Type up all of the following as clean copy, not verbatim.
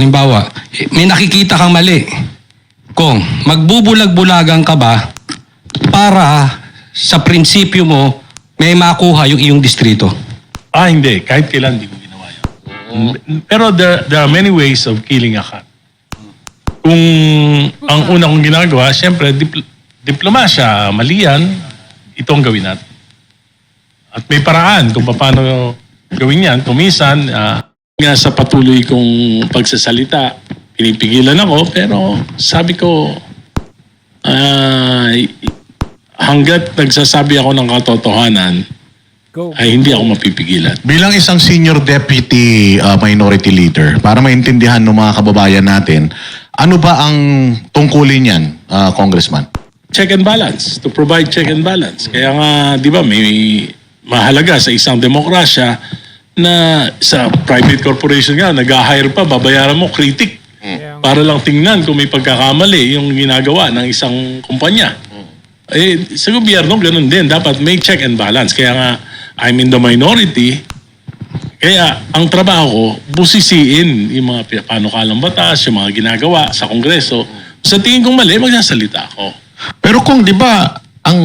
Halimbawa, may nakikita kang mali. Kung magbubulag-bulagan ka ba para sa prinsipyo mo may makuha yung iyong distrito? Hindi. Kahit kailan hindi ko ginawa yan. Pero there are many ways of killing a cat. Kung ang una kong ginagawa, siyempre, diplomasya, mali yan, ito ang gawin natin. At may paraan kung paano gawin yan. Kung minsan, nga sa patuloy kong pagsasalita, pinipigilan ako, pero sabi ko, hanggat nagsasabi ako ng katotohanan, ay hindi ako mapipigilan. Bilang isang senior deputy minority leader, para maintindihan ng mga kababayan natin, ano ba ang tungkulin niyan, Congressman? Check and balance, to provide check and balance. Kaya nga, di ba, may mahalaga sa isang demokrasya na sa private corporation nga, nag-hire pa, babayaran mo, critic. Para lang tingnan kung may pagkakamali yung ginagawa ng isang kumpanya. Sa gobyerno, ganun din. Dapat may check and balance. Kaya nga, I'm in the minority. Kaya, ang trabaho ko, busisiin yung mga panukalang batas, yung mga ginagawa sa Kongreso. Sa tingin kong mali, magsasalita ako. Pero kung di ba, ang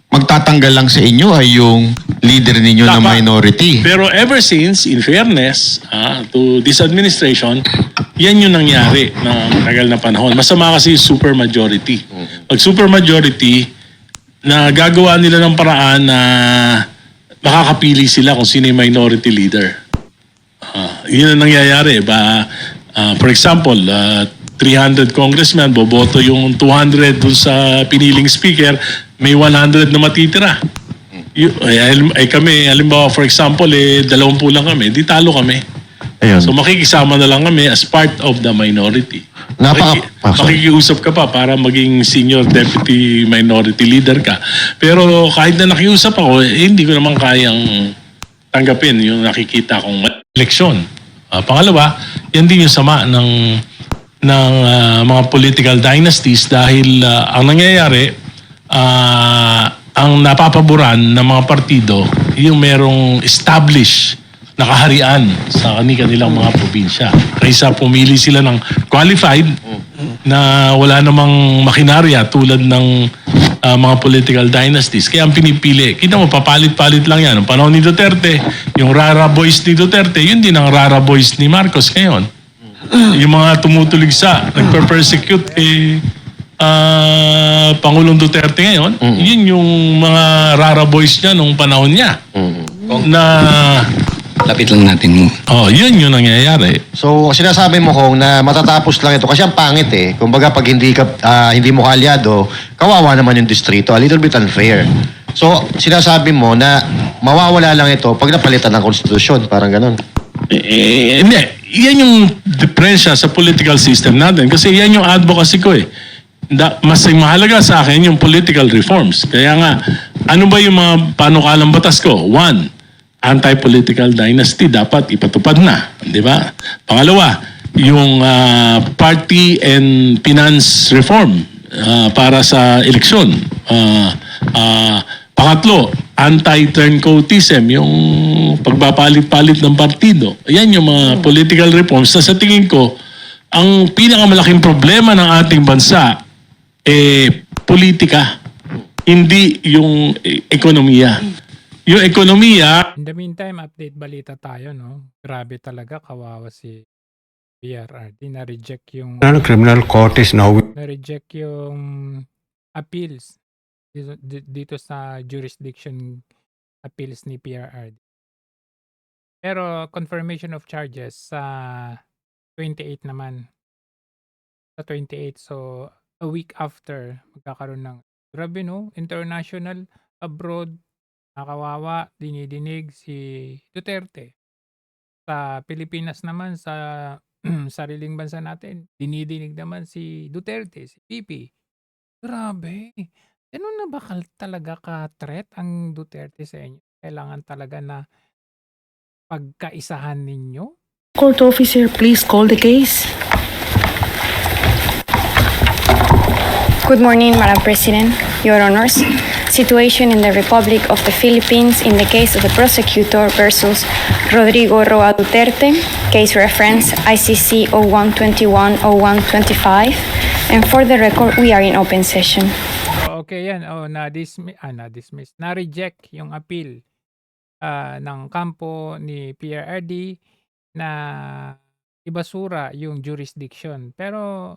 magtatanggal lang sa inyo ay yung leader ninyo na minority. Pero ever since, in fairness to this administration, yan yung nangyari na matagal na panahon. Masama kasi super majority. Pag super majority, na gagawa nila ng paraan na makakapili sila kung sino yung minority leader. Yun ang nangyayari. For example, 300 congressmen, boboto yung 200 dun sa piniling speaker, may 100 na matitira. Kami, halimbawa, for example, 20 lang kami, di talo kami. Ayun. So makikisama na lang kami as part of the minority. Makikiusap ka pa para maging senior deputy minority leader ka. Pero kahit na nakiusap ako, hindi ko naman kayang tanggapin yung nakikita kong eleksyon. Pangalawa, yan din yung sama ng mga political dynasties dahil ang nangyayari, ang napapaboran ng mga partido, yung merong established na kaharian sa kanilang mga probinsya. Kaysa pumili sila ng qualified na wala namang makinarya tulad ng mga political dynasties. Kaya ang pinipili, kita mo, papalit-palit lang yan. Ang panahon ni Duterte, yung rara boys ni Duterte, yun din ang rara boys ni Marcos ngayon. Yung mga tumutulig sa, nagper-persecute Pangulong Duterte ngayon, yun yung mga rara boys niya nung panahon niya. Na Lapit lang natin mo. yun yung nangyayari. So, sinasabi mo kung na matatapos lang ito kasi ang pangit eh. Kumbaga pag hindi mo kaalyado, kawawa naman yung distrito. A little bit unfair. So, sinasabi mo na mawawala lang ito pag napalitan ng konstitusyon. Parang ganun. Hindi. Yan yung diferensya sa political system natin. Kasi yan yung advocacy ko eh. Mas mahalaga sa akin yung political reforms. Kaya nga, ano ba yung mga panukalang batas ko? One, anti-political dynasty dapat ipatupad na. Di ba? Pangalawa, yung party and finance reform para sa eleksyon. Pangatlo, anti-turncoatism, yung pagpapalit-palit ng partido. Yan yung mga political reforms na sa tingin ko, ang pinakamalaking problema ng ating bansa politika, hindi yung ekonomiya. Yung ekonomiya... In the meantime, update balita tayo, no? Grabe talaga, kawawa si PRRD. Na-reject yung... Criminal court is now... Na-reject yung appeals dito sa jurisdiction appeals ni PRRD. Pero confirmation of charges sa 28 naman. Sa 28, so a week after, magkakaroon ng... Grabe, no? International, abroad, nakawawa, dinidinig si Duterte. Sa Pilipinas naman, sa sariling bansa natin, dinidinig naman si Duterte, si PP. Grabe. Ano na ba talaga ka-threat ang Duterte sa inyo? Kailangan talaga na pagkaisahan ninyo? Court officer, please call the case. Good morning, Madam President, Your Honors. situation in the Republic of the Philippines in the case of the prosecutor versus Rodrigo Roa Duterte, case reference ICC 0121-0125. And for the record, we are in open session. Okay yan. Na-dismiss. Na-reject yung appeal ng kampo ni PRRD na ibasura yung jurisdiction. Pero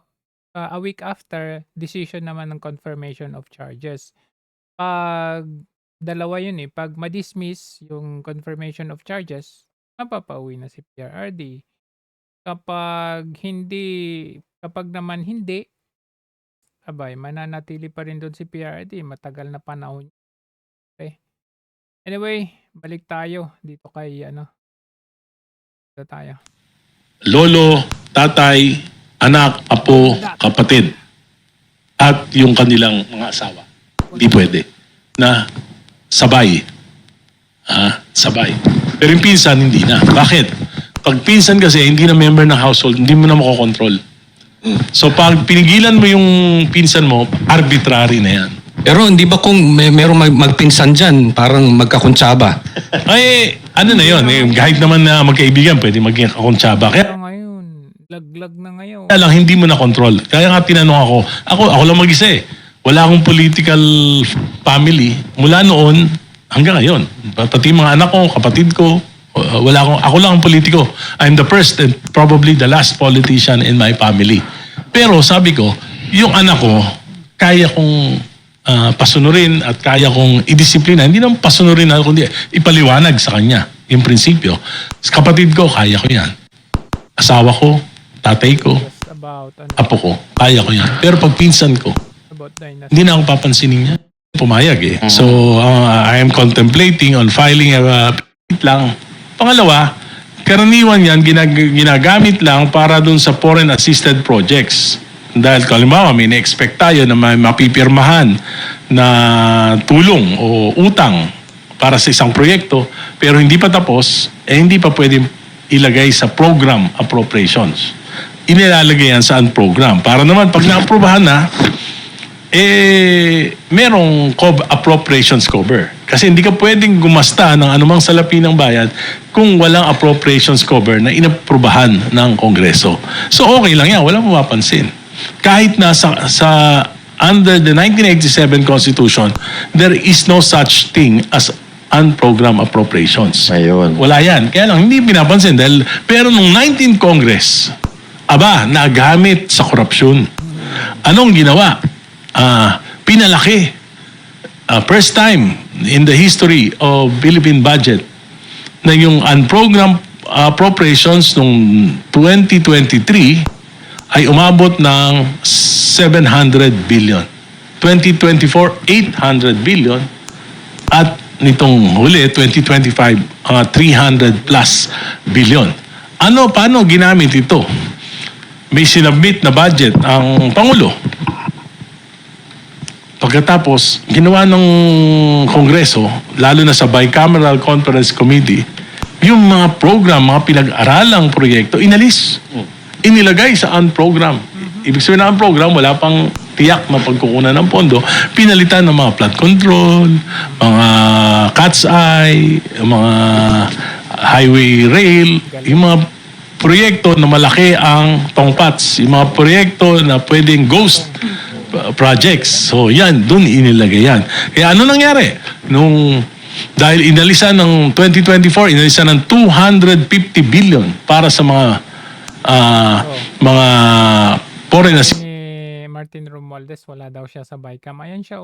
a week after, decision naman ng confirmation of charges. Pag dalawa yun pag ma-dismiss yung confirmation of charges, mapapauwi na si PRRD. Kapag naman hindi, abay, mananatili pa rin doon si PRRD. Matagal na panahon. Okay. Anyway, balik tayo dito kay Dito tayo. Lolo, tatay, anak, apo, kapatid, at yung kanilang mga asawa. Hindi pwede na sabay. Sabay. Pero yung pinsan, hindi na. Bakit? Pag pinsan kasi, hindi na member ng household, hindi mo na makokontrol. So pag pinigilan mo yung pinsan mo, arbitrary na yan. Pero hindi ba kung merong magpinsan dyan, parang magkakuntsaba? Ay, ano na yun? Kahit naman na magkaibigan, pwede maging kakontsaba. Kaya Pero ngayon, laglag na ngayon. kaya lang, hindi mo na control. Kaya nga tinanong ako lang mag-isa Wala akong political family. Mula noon hanggang ngayon. Pati mga anak ko, kapatid ko, ako lang ang politiko. I'm the first and probably the last politician in my family. Pero sabi ko, yung anak ko, kaya kong pasunurin at kaya kong idisiplina. Hindi naman pasunurin kundi ipaliwanag sa kanya yung prinsipyo. Kapatid ko, kaya ko yan. Asawa ko, tatay ko, Just about, apo ko, kaya ko yan. Pero pag pinsan ko, about dynasty. hindi na ako papansinin niya. Pumayag So, I am contemplating on filing a lang. Pangalawa, karaniwan yan ginagamit lang para dun sa foreign assisted projects. Dahil kalimbawa may na-expect tayo na may mapipirmahan na tulong o utang para sa isang proyekto pero hindi pa tapos, hindi pa pwede ilagay sa program appropriations. Inilalagay yan sa program. Para naman pag na-aprobahan na, merong appropriations cover. Kasi hindi ka pwedeng gumasta ng anumang salapi ng bayan kung walang appropriations cover na inaprubahan ng Kongreso. So okay lang yan, walang mapapansin. Kahit na sa under the 1987 Constitution, there is no such thing as unprogrammed appropriations. Ayun. Wala yan. Kaya lang, hindi pinapansin. Pero nung 19th Congress, nagamit sa korupsyon. Anong ginawa? Pinalaki. First time in the history of Philippine budget na yung unprogrammed appropriations nung 2023 ay umabot ng 700 billion. 2024, 800 billion. At nitong huli, 2025, 300 plus billion. Paano ginamit ito? May sinabmit na budget ang Pangulo. Pagkatapos, ginawa ng Kongreso, lalo na sa Bicameral Conference Committee, yung mga program, mga pinag-aralang proyekto, inalis. Inilagay sa unprogram. Ibig sabihin na unprogram, wala pang tiyak na pagkukunan ng pondo. Pinalitan ng mga flood control, mga cat's eye, mga highway rail, yung mga proyekto na malaki ang tongpats, yung mga proyekto na pwedeng ghost projects. So yan, dun inilagay yan. Kaya ano nangyari? Dahil inalisan ng 2024, inalisan ng 250 billion para sa mga foreign Ni Martin Romualdez, wala daw siya sa Bicam. Ayan siya,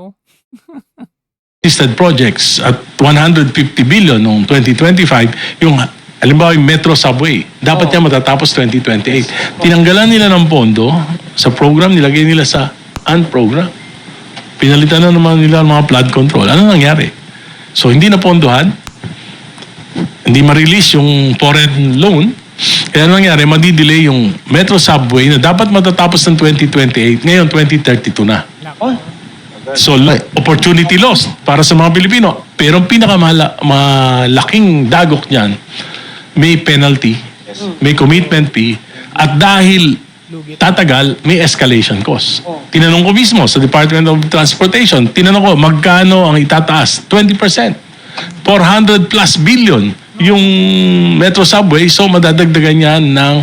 assisted projects at 150 billion noong 2025, yung halimbawa yung Metro Subway, dapat niya matatapos 2028. Tinanggalan nila ng pondo sa program, nilagay nila sa unprogram. Pinalitan na naman nila ang mga flood control. Ano nangyari? So hindi na pondohan, hindi ma-release yung foreign loan. Kaya ano nangyari, madi-delay yung Metro Subway na dapat matatapos ng 2028, ngayon 2032 na. So, opportunity lost para sa mga Pilipino. Pero ang pinakamalaking dagok niyan, may penalty, may commitment fee, at dahil tatagal, may escalation cost. Tinanong ko mismo sa Department of Transportation, tinanong ko, magkano ang itataas? 20%. 400 plus billion yung Metro Subway, so madadagdagan yan ng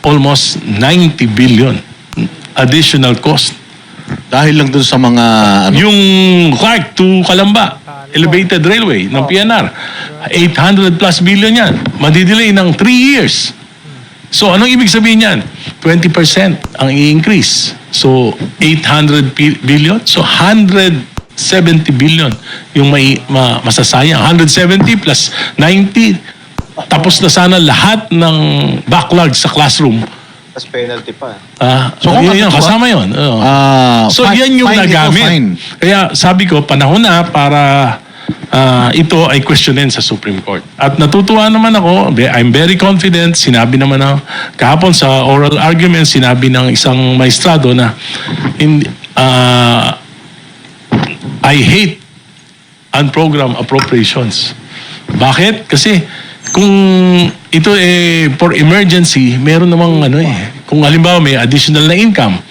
almost 90 billion additional cost. Dahil lang dun sa mga... Yung Clark to Calamba, elevated railway ng PNR, 800 plus billion yan. Madidelay ng 3 years. So anong ibig sabihin yan? 20% ang i-increase. So 800 billion. So 170 billion yung masasayang. 170 plus 90. Tapos na sana lahat ng backlog sa classroom. Tapos penalty pa. So yun, kasama yun. So yan yung nagamit. Kaya sabi ko, panahon na para ito ay questionin sa Supreme Court. At natutuwa naman ako, I'm very confident, sinabi naman ng kahapon sa oral argument, sinabi ng isang maestrado na I hate unprogrammed appropriations. Bakit? Kasi kung ito for emergency, meron namang kung halimbawa may additional na income,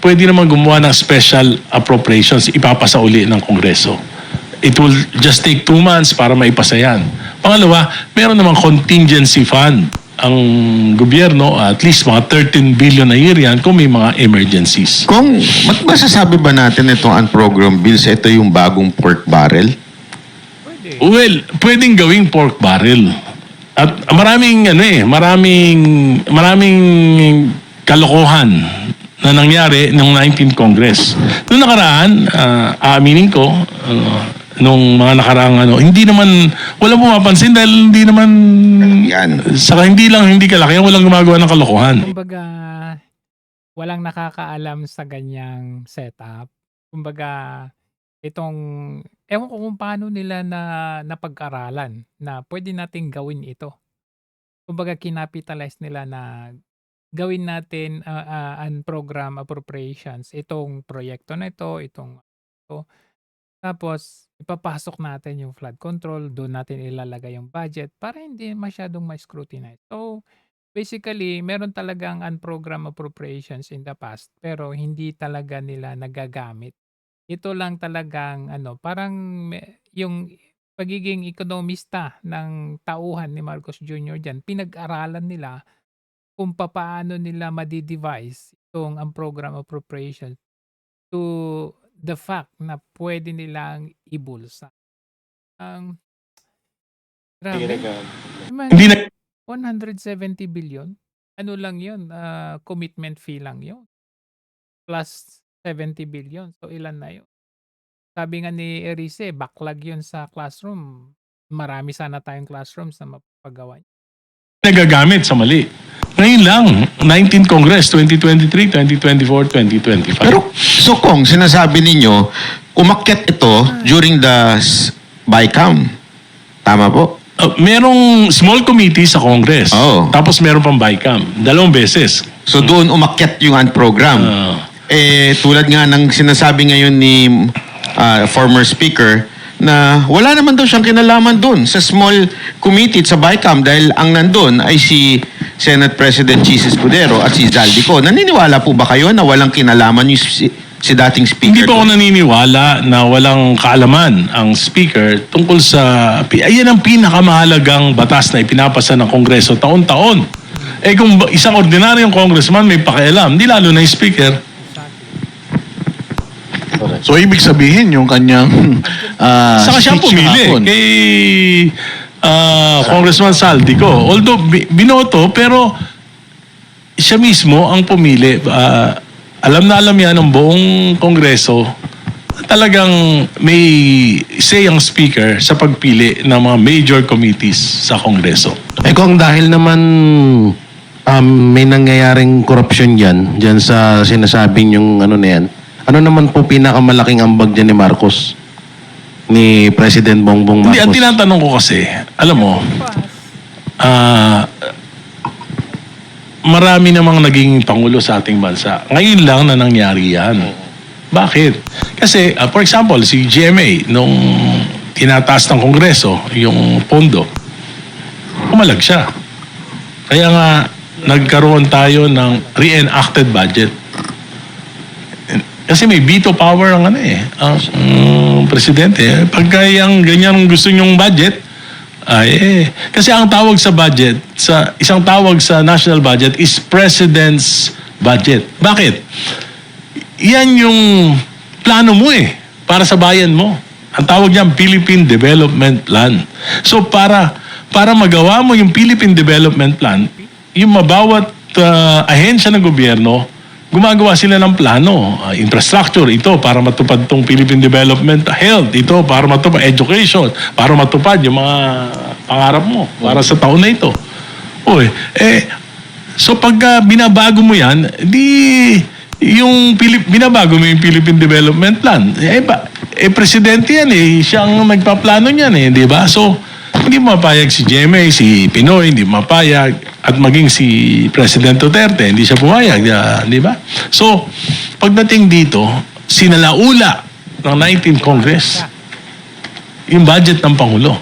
pwede naman gumawa ng special appropriations, ipapasa uli ng Kongreso. It will just take 2 months para maipasa yan. Pangalawa, meron namang contingency fund ang gobyerno, at least mga 13 billion a year yan kung may mga emergencies. Kung masasabi ba natin itong unprogrammed bills, ito yung bagong pork barrel? Well, pwedeng gawing pork barrel. At maraming maraming kalokohan na nangyari ng 19th Congress. Noong nakaraan, aaminin ko, nung mga nakaraang hindi naman, walang pumapansin dahil hindi naman, saka hindi kalaki, walang gumagawa ng kalokohan. Kumbaga, walang nakakaalam sa ganyang setup. Kumbaga, ewan ko kung paano nila napag-aralan na pwede nating gawin ito. Kumbaga, kinapitalize nila na gawin natin program appropriations, itong proyekto na ito, tapos ipapasok natin yung flood control, doon natin ilalagay yung budget para hindi masyadong ma-scrutinize. So, basically, meron talagang unprogrammed appropriations in the past, pero hindi talaga nila nagagamit. Ito lang talagang parang yung pagiging ekonomista ng tauhan ni Marcos Jr. dyan, pinag-aralan nila kung paano nila madi-devise itong program appropriation to the fact na pwede nilang ibulsa. Grabe. Hindi na 170 billion. Ano lang yun? Commitment fee lang yun. Plus 70 billion. So, ilan na yun? Sabi nga ni Erice, backlog yun sa classroom. Marami sana tayong classrooms na mapagawa niya. Nagagamit sa mali. Ngayon lang, 19th Congress, 2023, 2024, 2025. Pero, so kung sinasabi ninyo, umakyat ito during the BICAM. Tama po? Merong small committee sa Congress. Oo. Tapos meron pang BICAM. 2 beses. So doon umakyat yung unprogrammed. Tulad nga ng sinasabi ngayon ni former speaker na wala naman daw siyang kinalaman doon sa small committee at sa BICAM dahil ang nandun ay si Senate President Chis Escudero at si Zaldico. Naniniwala po ba kayo na walang kinalaman yung si dating speaker? Hindi pa ako naniniwala na walang kaalaman ang speaker tungkol sa... Ayan ang pinakamahalagang batas na ipinapasa ng Kongreso taon-taon. Kung isang ordinaryong congressman may pakialam, di lalo na yung speaker. So, ibig sabihin yung kanyang Saka siya speech pumili hapon. kay Congressman Zaldico. Although binoto, pero siya mismo ang pumili. Alam na alam yan ng buong Kongreso. Talagang may say ang speaker sa pagpili ng mga major committees sa Kongreso. Kung dahil naman may nangyayaring korupsyon dyan sa sinasabing yung na yan, ano naman po pinakamalaking ambag dyan ni Marcos? Ni President Bongbong Marcos? Hindi, ang tinatanong ko kasi, alam mo, marami namang naging pangulo sa ating bansa. Ngayon lang na nangyari yan. Bakit? Kasi, for example, si GMA, nung tinataas ng Kongreso, yung pondo, umalag siya. Kaya nga, nagkaroon tayo ng re-enacted budget. Kasi may veto power ang presidente. Pagka yung ganyan gusto nyong budget, kasi ang tawag sa budget, isang tawag sa national budget is President's budget. Bakit? Yan yung plano mo para sa bayan mo. Ang tawag niyan, Philippine Development Plan. So para magawa mo yung Philippine Development Plan, yung mabawat ahensya ng gobyerno, gumagawa sila ng plano. Infrastructure, ito para matupad tong Philippine Development. Health, ito para matupad. Education, para matupad yung mga pangarap mo para sa taon na ito. So pagka binabago mo yan, binabago mo yung Philippine Development Plan. Presidente yan siya ang nagpaplano niyan di ba? So, hindi mapayag si GMA, si Pinoy, hindi mapayag, at maging si President Duterte, hindi siya pumayag, di ba? So, pagdating dito, sinalaula ng 19th Congress yung budget ng Pangulo,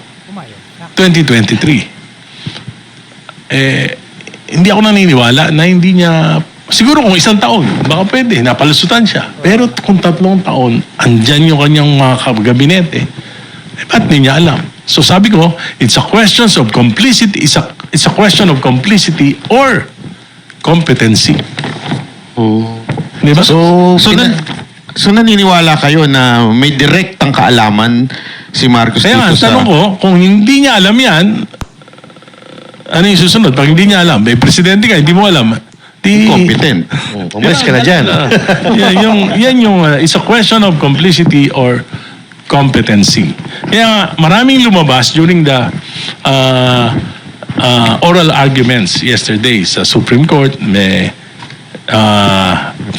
2023. Hindi ako naniniwala na hindi niya. Siguro kung isang taon, baka pwede, napalusutan siya. Pero kung 3 taon, andyan yung kanyang mga gabinete, ba't hindi niya alam? So sabi ko, it's a question of complicity, it's a question of complicity or competency. Diba? So naniniwala kayo na may direktang kaalaman si Marcos Kaya dito sa... tanong ko, kung hindi niya alam yan, ano yung susunod? Pag hindi niya alam, presidente ka, hindi mo alam, Competent. Umalis ka na dyan. It's a question of complicity or competency. Kaya maraming lumabas during the oral arguments yesterday sa Supreme Court.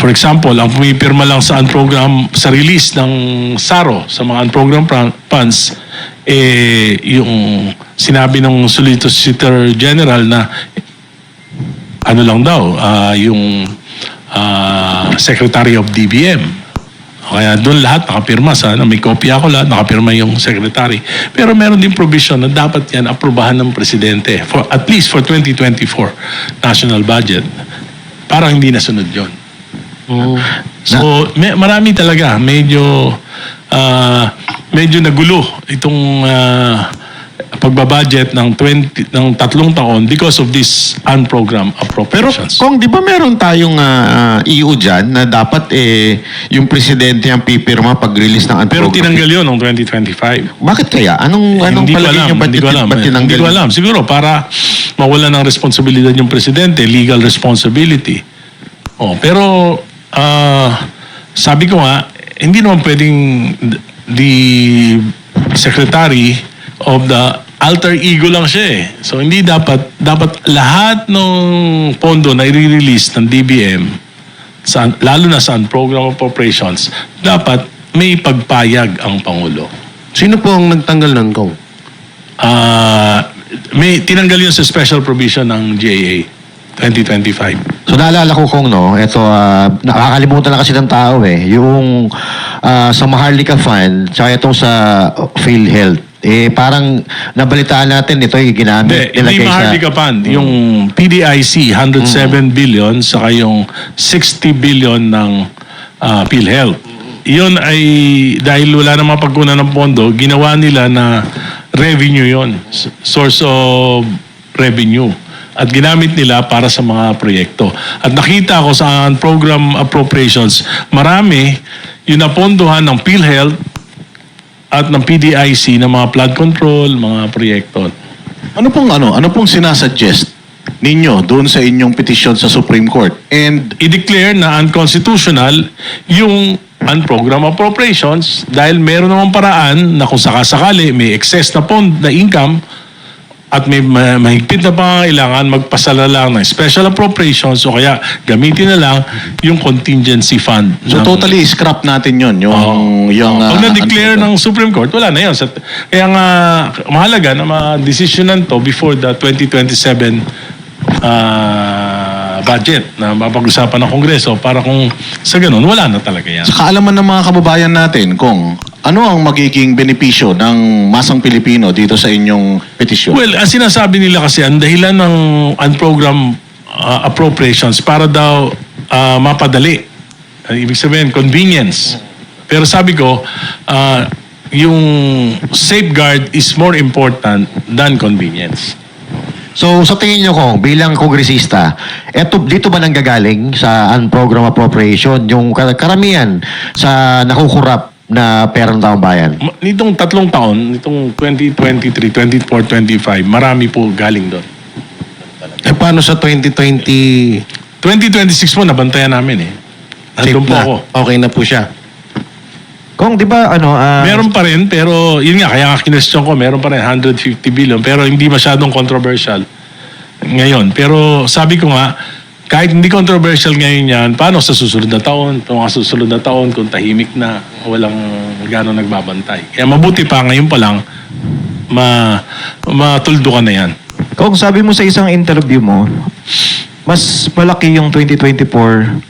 For example, ang pumipirma lang sa unprogram, sa release ng SARO sa mga unprogram funds, yung sinabi ng Solicitor General na ano lang daw, yung Secretary of DBM. Kaya doon lahat nakapirma. May kopya ako lahat, nakapirma yung Secretary. Pero meron din provision na dapat yan aprobahan ng Presidente, at least for 2024 national budget. Parang hindi nasunod yun. So, marami talaga. Medyo nagulo itong pagbabudget ng 3 taon because of this unprogrammed Pero appropriations. kung di ba meron tayong EU dyan na dapat yung presidente ang pipirma pag-release ng Pero unprogrammed? tinanggal yun noong 2025. Bakit kaya? Anong Hindi ko palagay alam, niyo? Ba't hindi ko alam. tinanggal? Hindi ko alam. Siguro para mawala ng responsibilidad yung presidente, legal responsibility. Pero sabi ko nga, hindi naman pwedeng the secretary of the alter ego lang siya So hindi dapat lahat ng pondo na i-release ng DBM, lalo na sa program appropriations, dapat may pagpayag ang Pangulo. Sino po ang nagtanggal nun, Kong? May tinanggal yun sa special provision ng GAA 2025. So naalala ko kung ito nakakalimutan na kasi ng tao yung sa Maharlika Fund tsaka itong sa PhilHealth. Parang nabalitaan natin ito yung ginamit. Hindi Maharlika Fund. Yung PDIC, 107 billion, saka yung 60 billion ng PhilHealth. Yun ay, dahil wala namang pagkunan ng pondo, ginawa nila na revenue yon, source of revenue. At ginamit nila para sa mga proyekto. At nakita ko sa program appropriations, marami yung napondohan ng PhilHealth at ng PDIC ng mga flood control, mga proyekto. Ano pong sinasuggest ninyo doon sa inyong petisyon sa Supreme Court? And I-declare na unconstitutional yung unprogram appropriations dahil meron namang paraan na kung sakasakali may excess na income at may mahigpit na pangangailangan, magpasala lang ng special appropriations o kaya gamitin na lang yung contingency fund. so totally scrap natin yun. Pag na-declare ng Supreme Court, wala na yun. Kaya nga, mahalaga na ma-decisionan to before the 2027 budget na mapag-usapan ng Kongreso para kung sa ganun, wala na talaga yan. Sa kaalaman ng mga kababayan natin, kung ano ang magiging benepisyo ng masang Pilipino dito sa inyong petisyon? Well, ang sinasabi nila kasi, ang dahilan ng unprogrammed appropriations para daw mapadali. Ibig sabihin, convenience. Pero sabi ko, yung safeguard is more important than convenience. So sa tingin nyo kung bilang kongresista, dito ba nanggagaling sa unprogrammed appropriation yung karamihan sa nakukurap na pera ng taong bayan? Nitong 3 taon, nitong 2023, 24, 25, marami po galing doon. Paano sa 2020? 2026 mo, nabantayan namin eh. Nandun po ako. Okay na po siya. Kung di ba Meron pa rin, pero yun nga, kaya nga kinestyon ko, meron pa rin 150 billion, pero hindi masyadong controversial ngayon. Pero sabi ko nga, kahit hindi controversial ngayon yan, paano sa susunod na taon? Mga susunod na taon, kung tahimik na, walang gano'ng nagbabantay. Kaya mabuti pa, ngayon pa lang, matuldo ka na yan. kung sabi mo sa isang interview mo, mas malaki yung 2024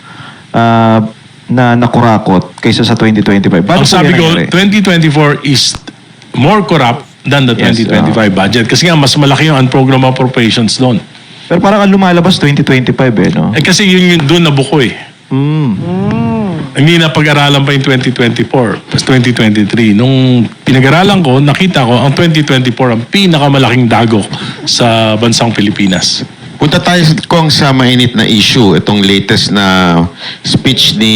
na nakurakot kaysa sa 2025. Paano Ang sabi po ko, yan nangyari? 2024 is more corrupt than the Yes, 2025 budget. Kasi nga, mas malaki yung unprogrammed appropriations doon. Pero parang ang lumalabas 2025 no? Eh kasi yun doon nabuko eh. Hindi na pag-aralan pa yung 2024, tapos 2023. Nung pinag-aralan ko, nakita ko, ang 2024 ang pinakamalaking dagok sa bansang Pilipinas. Punta tayo kung sa mainit na issue, itong latest na speech ni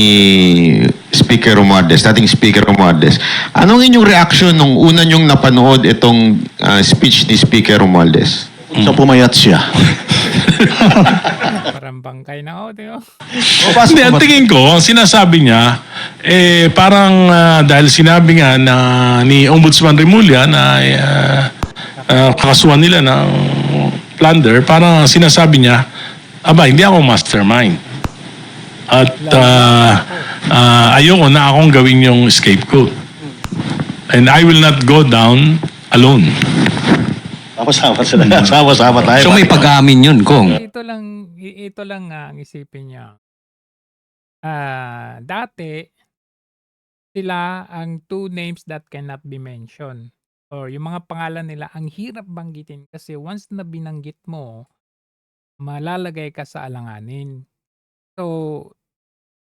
Speaker Romualdez, dating Speaker Romualdez. Anong inyong reaction nung una nyong napanood itong speech ni Speaker Romualdez? So pumayat siya. Parang bangkay na ako, di ba? Hindi, ang tingin ko, ang sinasabi niya, parang dahil sinabi nga na ni Ombudsman Remulla na kakasuhan nila ng plunder, parang sinasabi niya, hindi ako mastermind. At ayoko na akong gawin yung scapegoat. And I will not go down alone. Sama-sama tayo. So may pag-amin yun, Kong. Ito lang nga ang isipin niya. Dati, sila ang 2 names that cannot be mentioned. Or yung mga pangalan nila, ang hirap banggitin kasi once na binanggit mo, malalagay ka sa alanganin. So,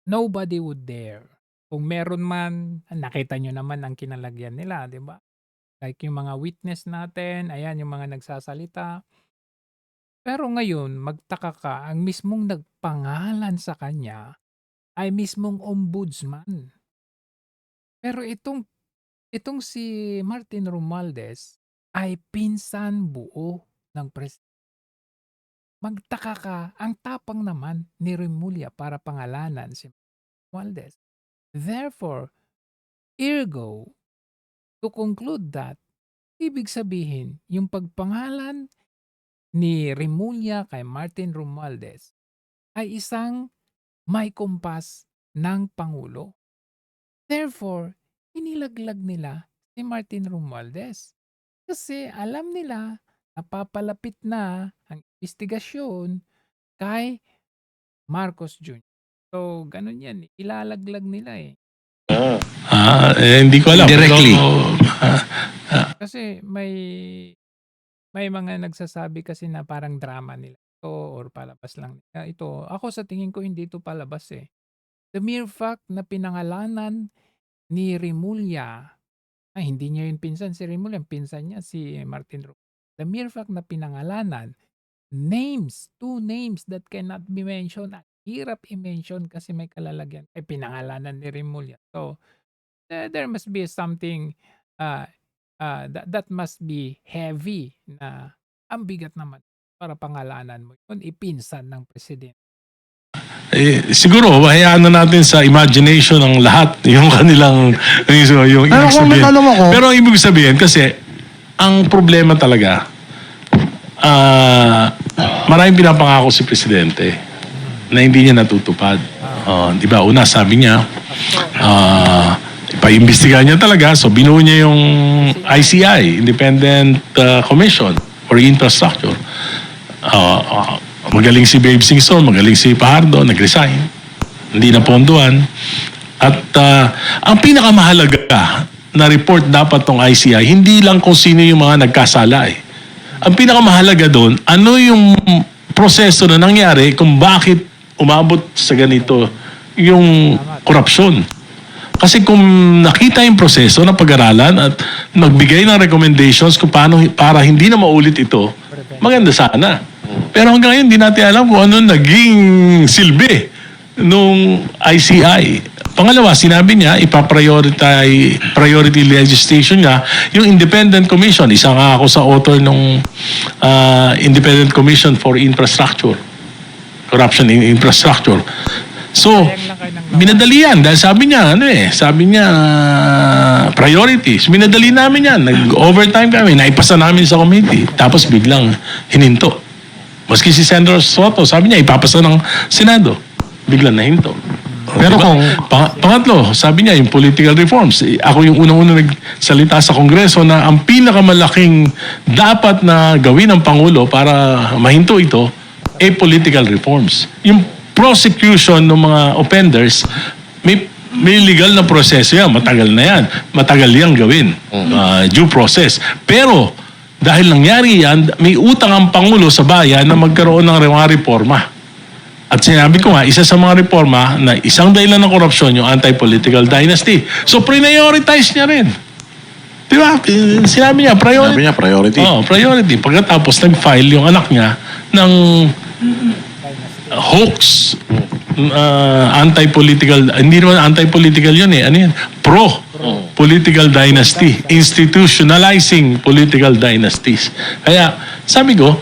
nobody would dare. Kung meron man, nakita nyo naman ang kinalagyan nila, di ba? Like yung mga witness natin, ayan yung mga nagsasalita. Pero ngayon, magtaka ka, ang mismong nagpangalan sa kanya ay mismong ombudsman. Pero itong si Martin Romualdez ay pinsan buo ng presidente. Magtaka ka, ang tapang naman ni Remulla para pangalanan si Romualdez. Therefore, ergo, to conclude that, ibig sabihin, yung pagpangalan ni Remulla kay Martin Romualdez ay isang may kumpas ng Pangulo. Therefore, inilaglag nila si Martin Romualdez. Kasi alam nila napapalapit na ang investigasyon kay Marcos Jr. So, ganun yan. Ilalaglag nila eh. Hindi ko alam. Directly. Kasi may mga nagsasabi kasi na parang drama nila ito or palabas lang nila ito. Ako sa tingin ko hindi ito palabas eh. The mere fact na pinangalanan ni Remulla, hindi niya yung pinsan si Remulla, pinsan niya si Martin Romualdez. The mere fact na pinangalanan, names, 2 names that cannot be mentioned, hirap i-mention kasi may kalalagyan. Pinangalanan ni Remulla. So, there must be something that must be heavy na ang bigat naman para pangalanan mo. Yun, ipinsan ng presidente. Siguro, hayaan na natin sa imagination ng lahat yung kanilang yung ibig sabihin. Pero ibig sabihin, kasi ang problema talaga, maraming pinapangako si presidente na hindi niya natutupad. Di ba? Una, sabi niya, ipa-imbestigahan niya talaga. So, binuo niya yung ICI, Independent Commission for Infrastructure. Magaling si Babe Singson, magaling si Pajardo, nag-resign. Hindi na ponduhan. At ang pinakamahalaga na report dapat tong ICI, hindi lang kung sino yung mga nagkasala eh. Ang pinakamahalaga doon, ano yung proseso na nangyari kung bakit umabot sa ganito yung korupsyon. Kasi kung nakita yung proseso na pag-aralan at magbigay ng recommendations kung paano para hindi na maulit ito, maganda sana. Pero hanggang ngayon, hindi natin alam kung ano naging silbi nung ICI. Pangalawa, sinabi niya, priority legislation niya yung Independent Commission. Isa nga ako sa author ng Independent Commission for Infrastructure. Corruption in Infrastructure. So, binadali yan. Dahil sabi niya, priorities. Binadali namin yan. Nag-overtime kami. Naipasa namin sa committee. Tapos biglang hininto. Maski si Senator Soto, sabi niya, ipapasa ng Senado. Biglang nahinto. Pero kung... Pangatlo, sabi niya, yung political reforms. Ako yung unang-unang nagsalita sa Kongreso na ang pinakamalaking dapat na gawin ng Pangulo para mahinto ito, political reforms. Yung prosecution ng mga offenders, may legal na proseso yan. Matagal na yan. Matagal yang gawin. Due process. Pero, dahil nangyari yan, may utang ang Pangulo sa bayan na magkaroon ng mga reforma. At sinabi ko nga, isa sa mga reforma na isang dahilan ng korupsyon, yung anti-political dynasty. So, prioritize niya rin. Di ba? Sinabi niya, priority. Sabi niya, priority. Priority. Pagkatapos, nag-file yung anak niya ng hoax. Anti-political, hindi naman anti-political yun eh. Ano yun? Pro-political dynasty. Institutionalizing political dynasties. Kaya, sabi ko,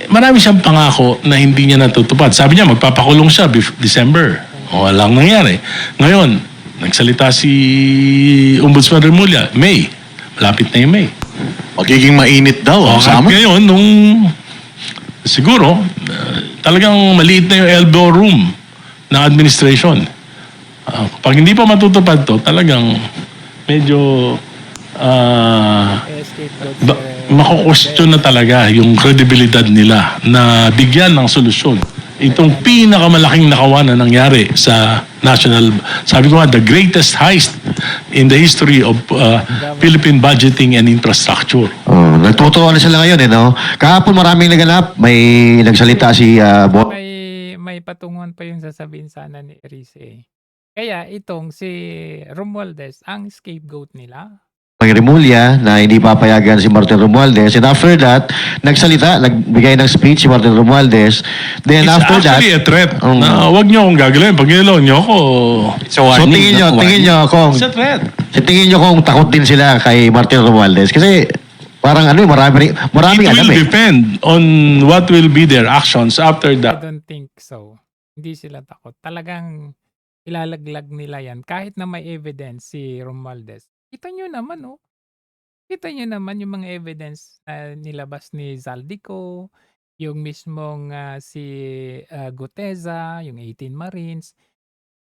marami siyang pangako na hindi niya natutupad. Sabi niya, magpapakulong siya December. Walang nangyari. Ngayon, nagsalita si Ombudsman Remulla, May. Malapit na yung May. Magiging mainit daw. At ngayon, siguro, talagang maliit na yung elbow room ng administration. Pag hindi pa matutupad to, talagang medyo mako-question na talaga yung credibilidad nila na bigyan ng solusyon. Itong pinakamalaking nakawan na nangyari sa national, sabi ko nga, the greatest heist in the history of Philippine budgeting and infrastructure. Nagtutuwa na sila ngayon, no? Kahapon maraming naganap. May nagsalita si... may patunguhan pa yung sasabihin sana ni Erice. Kaya itong si Romualdez, ang scapegoat nila. May Remulla na hindi papayagan si Martin Romualdez. And after that, nagsalita, nagbigay ng speech si Martin Romualdez. Then It's after that... actually a threat na huwag niyo akong gagalawin. Pag ginalaw niyo ako... So tingin niyo kung... It's a threat. Tingin niyo kung takot din sila kay Martin Romualdez. Kasi parang maraming It alam will eh. depend on what will be their actions after I that. don't think so. Hindi sila takot. Talagang ilalaglag nila yan. Kahit na may evidence si Romualdez. Kita nyo naman, oh. Kita nyo naman yung mga evidence na nilabas ni Zaldico, yung mismong si Guteza, yung 18 Marines.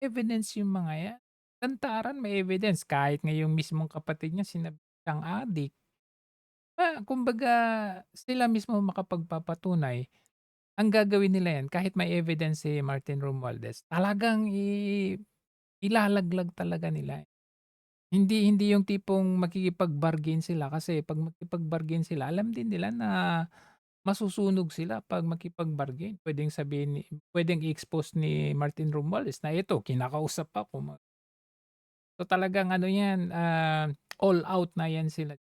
Evidence yung mga yan. Kantaran may evidence. Kahit nga yung mismong kapatid niya sinabi siyang adik. Kumbaga, sila mismo makapagpapatunay. Ang gagawin nila yan, kahit may evidence si Martin Romualdez, talagang ilalaglag talaga nila. Hindi yung tipong makikipag-bargain sila kasi pag makipag-bargain sila, alam din nila na masusunog sila pag makipag-bargain. Pwedeng i-expose ni Martin Romualdez na ito, kinakausap ako. So talagang yan, all out na yan sila.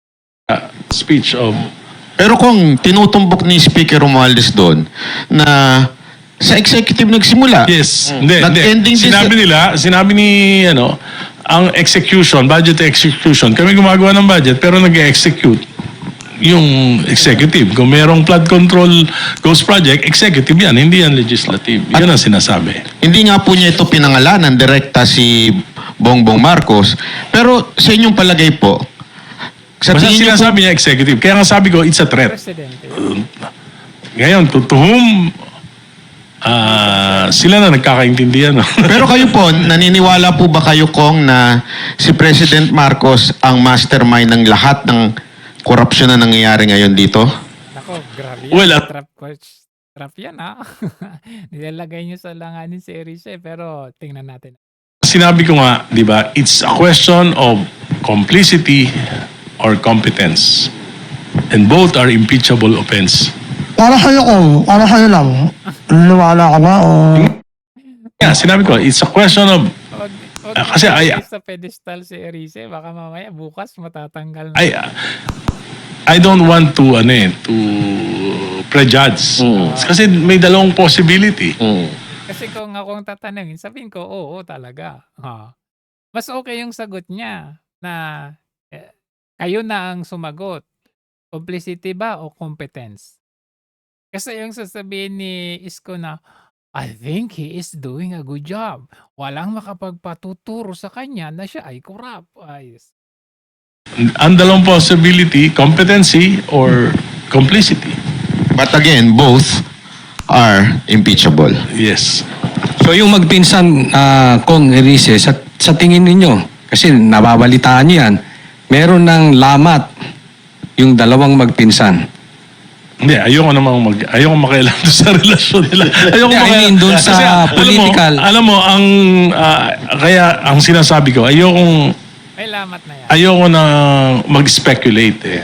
Speech of... Pero kung tinutumbok ni Speaker Romualdez doon na sa executive nagsimula. Yes. Hindi. Nag-ending Sinabi ni ang execution, budget execution. Kami gumagawa ng budget pero nag-execute yung executive. Kung merong flood control ghost project, executive yan, hindi yan legislative. Yun ang sinasabi. Hindi nga po niya ito pinangalanan direkta si Bongbong Marcos. Pero sa inyong palagay po, sa Basta tingin niyo po, sinasabi niya executive. Kaya nga sabi ko, it's a threat. Presidente. Ngayon, to whom sila na nagkakaintindihan. pero kayo po, naniniwala po ba kayo kong na si President Marcos ang mastermind ng lahat ng korupsyon na nangyayari ngayon dito? Nako, grabe yan. Well, Trap yan, ha? Nilalagay niyo sa langanin si Erice, pero tingnan natin. Sinabi ko nga, di ba, it's a question of complicity or competence. And both are impeachable offense. Para sa'yo ko, para sa'yo lang. Naniniwala ka ba o... Yeah, sinabi ko, it's a question of Wag kasi ilagay sa pedestal si Erice. Baka mamaya bukas matatanggal na. I don't want to to prejudge. Kasi may dalawang possibility. Kasi kung ako ang tatanungin, sabihin ko, oo talaga. Mas okay yung sagot niya na kayo na ang sumagot. Complicity ba o competence? Kasi yung sasabihin ni Isko na, I think he is doing a good job. Walang makapagpatuturo sa kanya na siya ay corrupt. Ayos. Ang dalawang possibility, competency or complicity. But again, both are impeachable. Yes. So yung magpinsan, Kong Erice, sa tingin ninyo, kasi nababalitaan niyo yan, meron ng lamat yung dalawang magpinsan. Hindi, ayoko makialam doon sa relasyon nila. Ayoko Hindi, I mean, doon sa kasi, political. Alam mo, kaya ang sinasabi ko, May lamat na yan. ayoko na mag-speculate eh.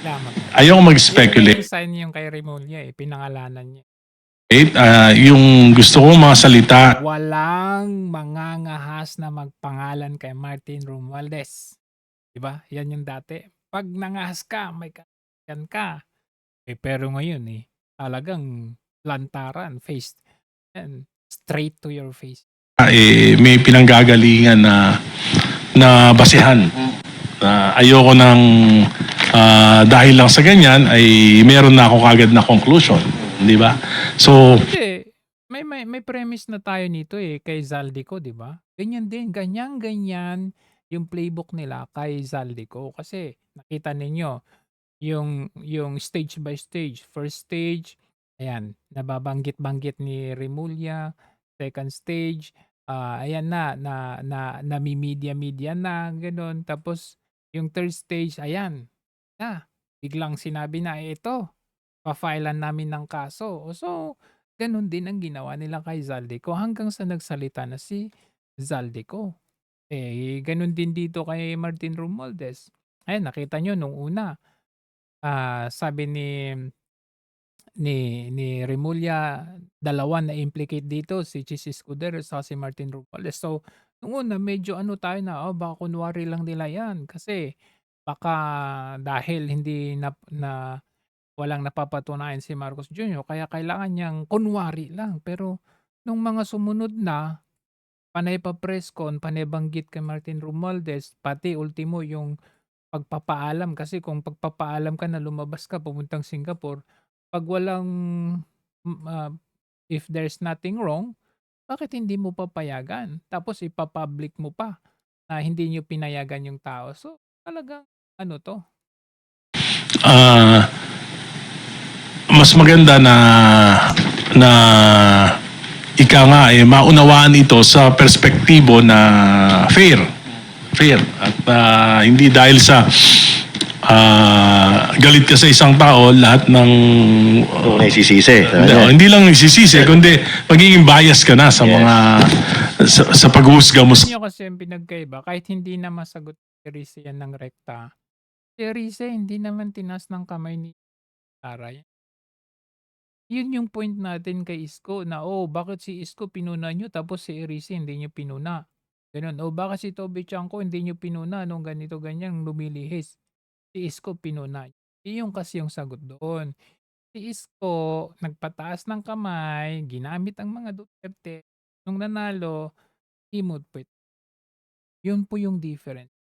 Lamat. Ayoko Yun mag-speculate. yung sign yung kay Remulla pinangalanan niya. Yung gusto ko mga salita, Walang mangangahas na magpangalan kay Martin Romualdez. Diba? Yan yung dati. Pag nangahas ka, may kaibigan ka. Pero ngayon talagang lantaran, face, and straight to your face. may pinanggagalingan na basehan. Ayoko nang dahil lang sa ganyan ay meron na ako kagad na conclusion, di ba? So, Hindi. May premise na tayo nito kay Zaldico, di ba? Ganyan din, ganyan yung playbook nila kay Zaldico. Kasi nakita ninyo, yung stage by stage. First stage, ayan, nababanggit-banggit ni Remulla. Second stage, ayan nami-media na, gano'n. Tapos, yung third stage, ayan, biglang sinabi na, ito, pa-filean namin ng kaso. So, ganun din ang ginawa nila kay Zaldico hanggang sa nagsalita na si Zaldico. Ganun din dito kay Martin Romualdez. Ayan, nakita nyo nung una, sabi ni Remulla, dalawa na implicate dito, si Chis Escudero at si Martin Romualdez. So, nung una, medyo tayo na, baka kunwari lang nila yan. Kasi, baka dahil hindi walang napapatunayan si Marcos Jr., kaya kailangan niyang kunwari lang. Pero, nung mga sumunod na, panay pa press con, panay banggit kay Martin Romualdez, pati ultimo yung pagpapaalam. Kasi kung pagpapaalam ka na lumabas ka, pupuntang Singapore, pag walang, if there's nothing wrong, bakit hindi mo papayagan? Tapos ipapublic mo pa na hindi nyo pinayagan yung tao. So, talagang, to? mas maganda na ika nga maunawaan ito sa perspektibo na fair at hindi dahil sa galit ka sa isang tao lahat ng Naisisisi. hindi lang nagsisisi kundi magiging bias ka na sa mga sa paghuhusga mo Nyo kasi yung pinagkaiba, kahit hindi na masagot si Rize yan ng rekta, si Rize hindi naman tinas ng kamay ni Sara. Yun yung point natin kay Isko na, bakit si Isko pinuna nyo tapos si Rize hindi nyo pinuna? Ganun. Bakit si Toby Chanko hindi nyo pinuna nung ganito ganyan lumilihis? Si Isko pinuna. Yun kasi yung sagot doon. Si Isko nagpataas ng kamay, ginamit ang mga Duterte, nung nanalo, himod-pwet. Yun po yung difference.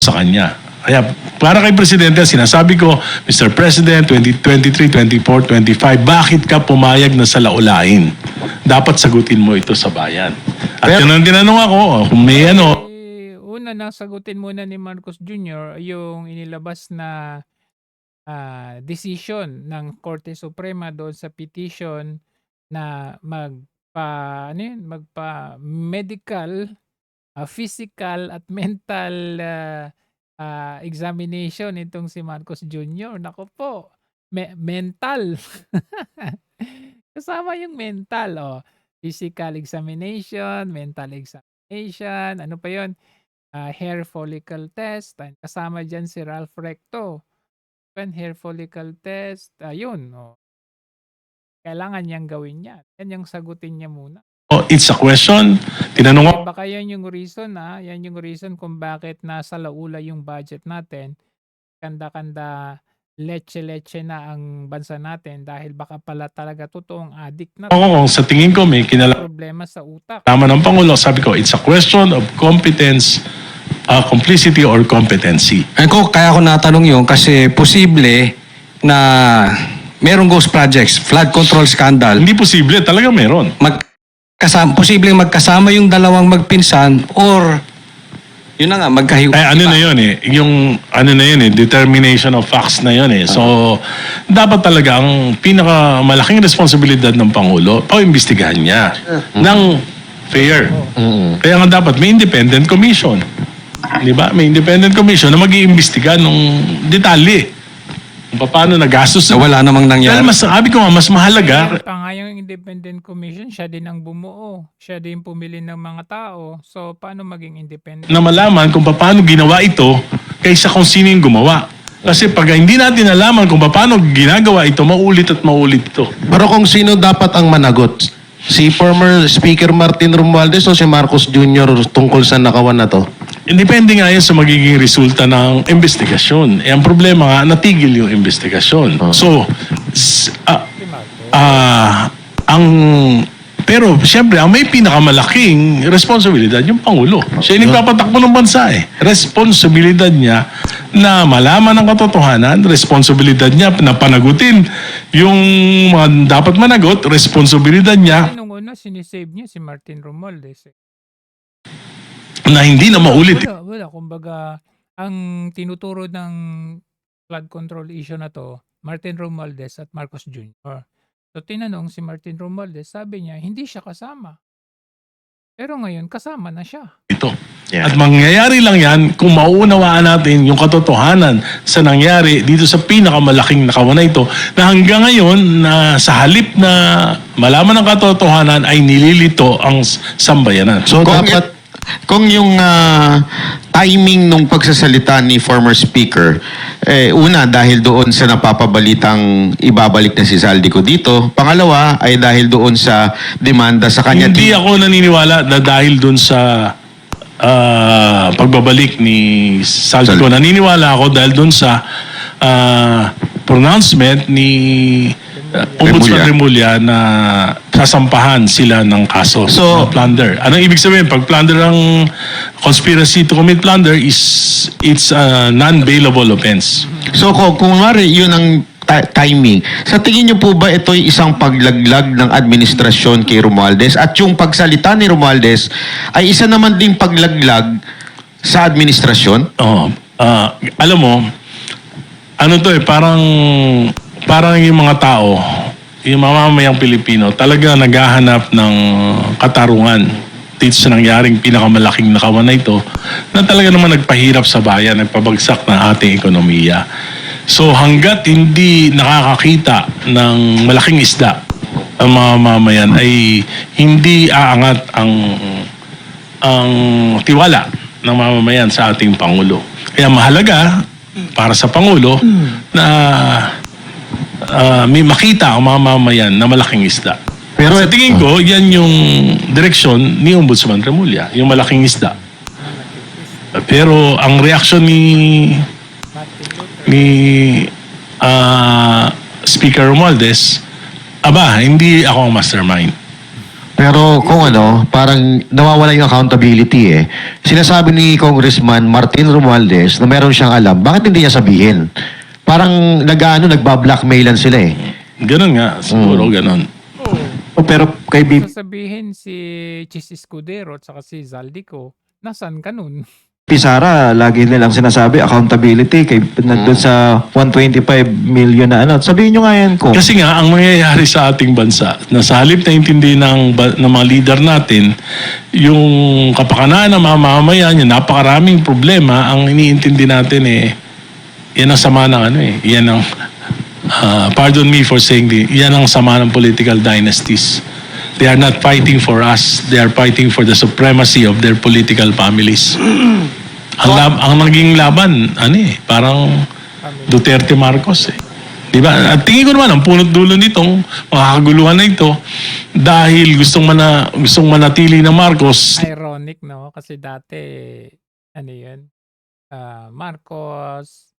sa kanya. Kaya para kay Presidente, sinasabi ko, Mr. President, 2023, 24, 25, bakit ka pumayag na sa laulain? Dapat sagutin mo ito sa bayan. At yun ang tinanong ako, kung may Una na sagutin muna ni Marcos Jr. yung inilabas na decision ng Korte Suprema doon sa petition na magpa-medical, physical at mental examination itong si Marcos Jr. Nako po, mental. Kasama yung mental. Physical examination, mental examination, ano pa yun? Hair follicle test. Kasama dyan si Ralph Recto. Hair follicle test, ayun. kailangan niyang gawin yan. Yan yung sagutin niya muna. Oh, it's a question. Tinanong ako, Baka yan yung reason yan yung reason kung bakit nasa laula yung budget natin. Kanda-kanda, leche-leche na ang bansa natin dahil baka pala talaga totoong addict na kung sa tingin ko may kinalaman problema sa utak. ng Pangulo. Sabi ko, it's a question of competence, complicity or competency. Kaya ko natanong yun kasi posible na merong ghost projects, flood control scandal, Hindi posible, talaga meron. posibleng magkasama yung dalawang magpinsan or yun na nga, magkahiwa. Ano na yun eh, yung ano na yun eh, determination of facts na yun eh. So, dapat talaga ang pinakamalaking responsibilidad ng Pangulo, paimbestigahan niya ng fair. Kaya nga dapat may independent commission. Di ba? May independent commission na mag-iimbestiga ng detalye. Kung paano nagastos. Na wala namang nangyari. Dahil sabi ko nga, mas mahalaga. Pa nga yung Independent Commission, siya din ang bumuo. Siya din pumili ng mga tao. So, paano maging independent? Na malaman kung paano ginawa ito kaysa kung sino yung gumawa. Kasi pag hindi natin nalaman kung paano ginagawa ito, maulit at maulit ito. Pero kung sino dapat ang managot? Si former Speaker Martin Romualdez o si Marcos Jr. tungkol sa nakawan na to? Depende nga yan sa magiging resulta ng investigasyon. Ang problema nga, natigil yung investigasyon. So, pero siyempre, ang may pinakamalaking responsibilidad yung Pangulo. Siya yung nagpapatakbo ng bansa eh. Responsibilidad niya na malaman ang katotohanan, responsibilidad niya na panagutin yung mga dapat managot, responsibilidad niya Nung una, sinisave niya si Martin Romualdez. na hindi na maulit. Wala. Kumbaga, ang tinuturo ng flood control issue na to, Martin Romualdez at Marcos Jr. So, tinanong si Martin Romualdez, sabi niya, hindi siya kasama. Pero ngayon, kasama na siya. Ito. Yeah. At mangyayari lang yan kung mauunawaan natin yung katotohanan sa nangyari dito sa pinakamalaking nakawan na ito na hanggang ngayon na sa halip na malaman ang katotohanan ay nililito ang sambayanan. So dapat Kung yung timing nung pagsasalita ni former speaker, una dahil doon sa napapabalitang ibabalik na si Zaldico dito. Pangalawa ay dahil doon sa demanda sa kanya. Hindi ako naniniwala na dahil dun sa pagbabalik ni Zaldico. Naniniwala ako dahil dun sa pronouncement ni Ombudsman Remulla na sasampahan sila ng kaso So, ng plunder. Anong ibig sabihin? Pag plunder ang conspiracy to commit plunder it's a non-bailable offense. So kung mari yun ang timing, sa tingin niyo po ba ito'y isang paglaglag ng administrasyon kay Romualdez at yung pagsalita ni Romualdez ay isa naman ding paglaglag sa administrasyon? Alam mo, ano to parang yung mga tao, yung mamamayang Pilipino, talaga naghahanap ng katarungan dito sa nangyaring pinakamalaking nakawan na ito na talaga naman nagpahirap sa bayan, nagpabagsak ng ating ekonomiya. So hanggat hindi nakakakita ng malaking isda ang mga mamayan ay hindi aangat ang tiwala ng mamamayan sa ating Pangulo. Kaya mahalaga para sa Pangulo na may makita ang mamamayan na malaking isda. Pero sa tingin ko, yan yung direksyon ni Ombudsman Remulla, yung malaking isda. Pero ang reaksyon ni Speaker Romualdez, hindi ako ang mastermind. Pero kung parang nawawala yung accountability eh. Sinasabi ni Congressman Martin Romualdez na meron siyang alam, bakit hindi niya sabihin? Parang nagbablackmailan sila eh. Ganon nga, siguro ganon. Pero kay Sasabihin si Chis Escudero at saka si Zaldico, nasan ka nun? Sara, lagi nilang sinasabi, accountability, nandun sa 125 million na Sabihin nyo nga yan ko. Kasi nga, ang mangyayari sa ating bansa, na sa halip na intindi ng mga leader natin, yung kapakanan ng mamamayan, yung napakaraming problema, ang iniintindi natin yan ang sama ng yan ang, pardon me for saying yan ang sama ng political dynasties. They are not fighting for us, they are fighting for the supremacy of their political families. Ang naging laban, parang Duterte Marcos Di ba? At tingin ko naman, ang punot dulo nitong mga kaguluhan na ito, dahil gustong manatili ng Marcos, Ironic, no? Kasi dati, ano yun? Marcos,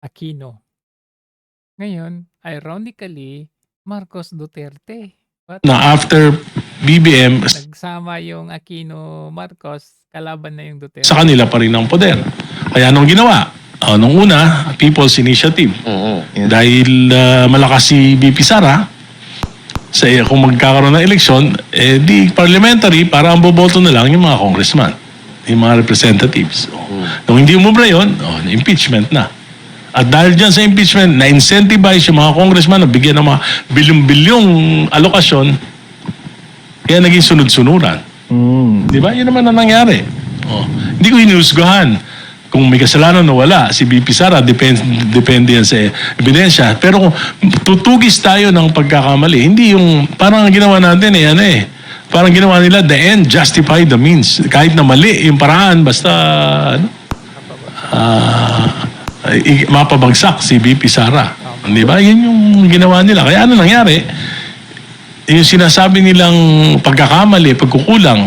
Aquino. Ngayon, ironically, Marcos Duterte. What? na after BBM, Nagsama yung Aquino Marcos, kalaban na yung Duterte. sa kanila pa rin ang poder. Kaya anong ginawa? Nung una, People's Initiative. Dahil malakas si BP Sara, kung magkakaroon ng eleksyon, di parliamentary, para ang boboto na lang yung mga congressman, yung mga representatives. Nung hindi umubra yun, impeachment na. At dahil dyan sa impeachment, na-incentivize yung mga congressman na bigyan ng mga bilyong-bilyong alokasyon, kaya naging sunod-sunuran. Di ba? Yun naman ang nangyari. Hindi ko hinusgahan kung may kasalanan o wala. Si BP Sara, depende yan sa ebidensya. Pero kung tutugis tayo ng pagkakamali, hindi yung parang ginawa natin parang ginawa nila, the end justify the means. Kahit na mali yung paraan, basta mapabagsak si BP Sara. Di ba? Yun yung ginawa nila. Kaya ano nangyari? Yung sinasabi nilang pagkakamali, pagkukulang,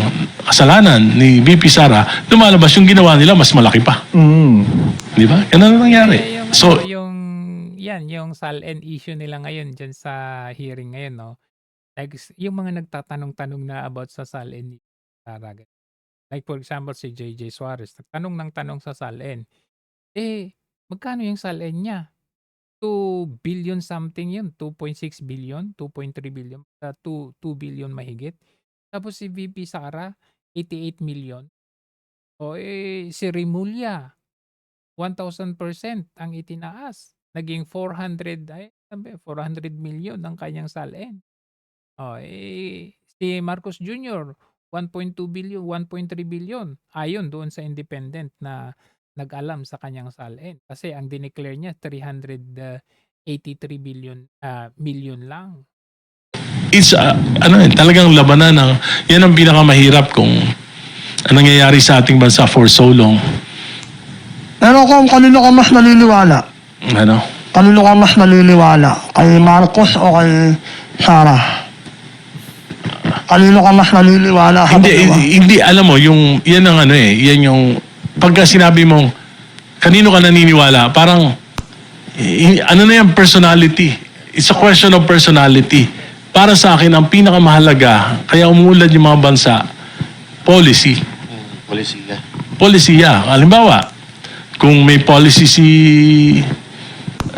kasalanan ni BP Sara, lumalabas yung ginawa nila mas malaki pa. Di ba? Ganun ang nangyari. Yung SALN issue nila ngayon dyan sa hearing ngayon, no? Like, yung mga nagtatanong-tanong na about sa SALN ni Sara. Like for example, si JJ Suarez, nagtanong ng tanong sa SALN. Magkano yung SALN niya? 2 billion something yun. 2.6 billion, 2.3 billion, 2 billion mahigit. Tapos si VP Sara, 88 million. Si Rimulya, 1,000% ang itinaas. Naging 400 million ang kanyang SALN. Si Marcos Jr., 1.2 billion, 1.3 billion. Ayon doon sa independent na nag-alam sa kanyang SALN. Kasi ang dineclare niya, 383 million lang. It's talagang labanan ng yan ang pinakamahirap kung nangyayari sa ating bansa for so long. Pero kung kanino ka mas naniniwala? Ano? Kanino ka mas naniniwala? Kay Marcos o kay Sara? Kanino ka mas naniniwala? Hindi, alam mo, yan ang yan yung, pagka sinabi mong, kanino ka naniniwala, parang, personality. It's a question of personality. Para sa akin, ang pinakamahalaga, kaya umuulad yung mga bansa, policy. Polisiya. Halimbawa, kung may policy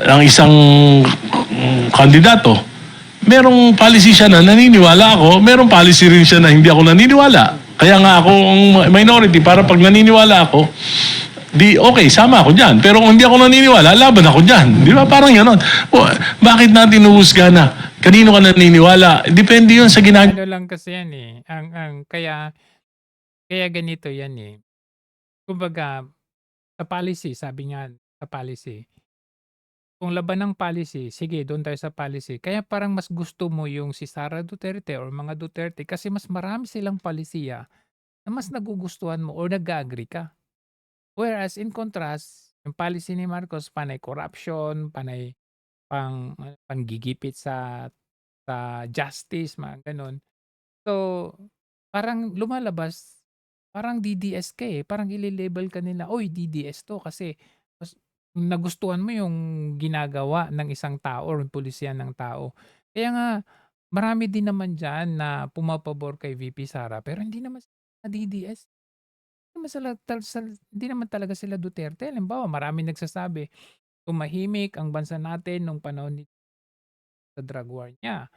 ang isang kandidato, merong policy siya na naniniwala ako, merong policy rin siya na hindi ako naniniwala. Kaya nga ako ang minority, para pag naniniwala ako, okay, sama ako dyan. Pero kung hindi ako naniniwala, laban ako dyan. Di ba? Parang yun. Bakit natin uusga na? Kanino ka naniniwala? Depende yun sa ginagawa. Ano lang kasi yan kaya ganito yan Kumbaga, sa policy, sabi nga sa policy, kung laban ng policy, sige, doon tayo sa policy. Kaya parang mas gusto mo yung si Sara Duterte or mga Duterte kasi mas marami silang palisiya na mas nagugustuhan mo or nag-agree ka. Whereas in contrast, yung policy ni Marcos, panay corruption, panay panggigipit sa justice, mga ganun. So, parang lumalabas, parang DDS ka parang ililabel ka nila, oy, DDS to kasi nagustuhan mo yung ginagawa ng isang tao or pulisya ng tao. Kaya nga, marami din naman dyan na pumapabor kay VP Sara pero hindi naman sila DDS. Hindi naman talaga sila Duterte. Halimbawa, marami nagsasabi, tumahimik ang bansa natin nung panahon sa drug war niya.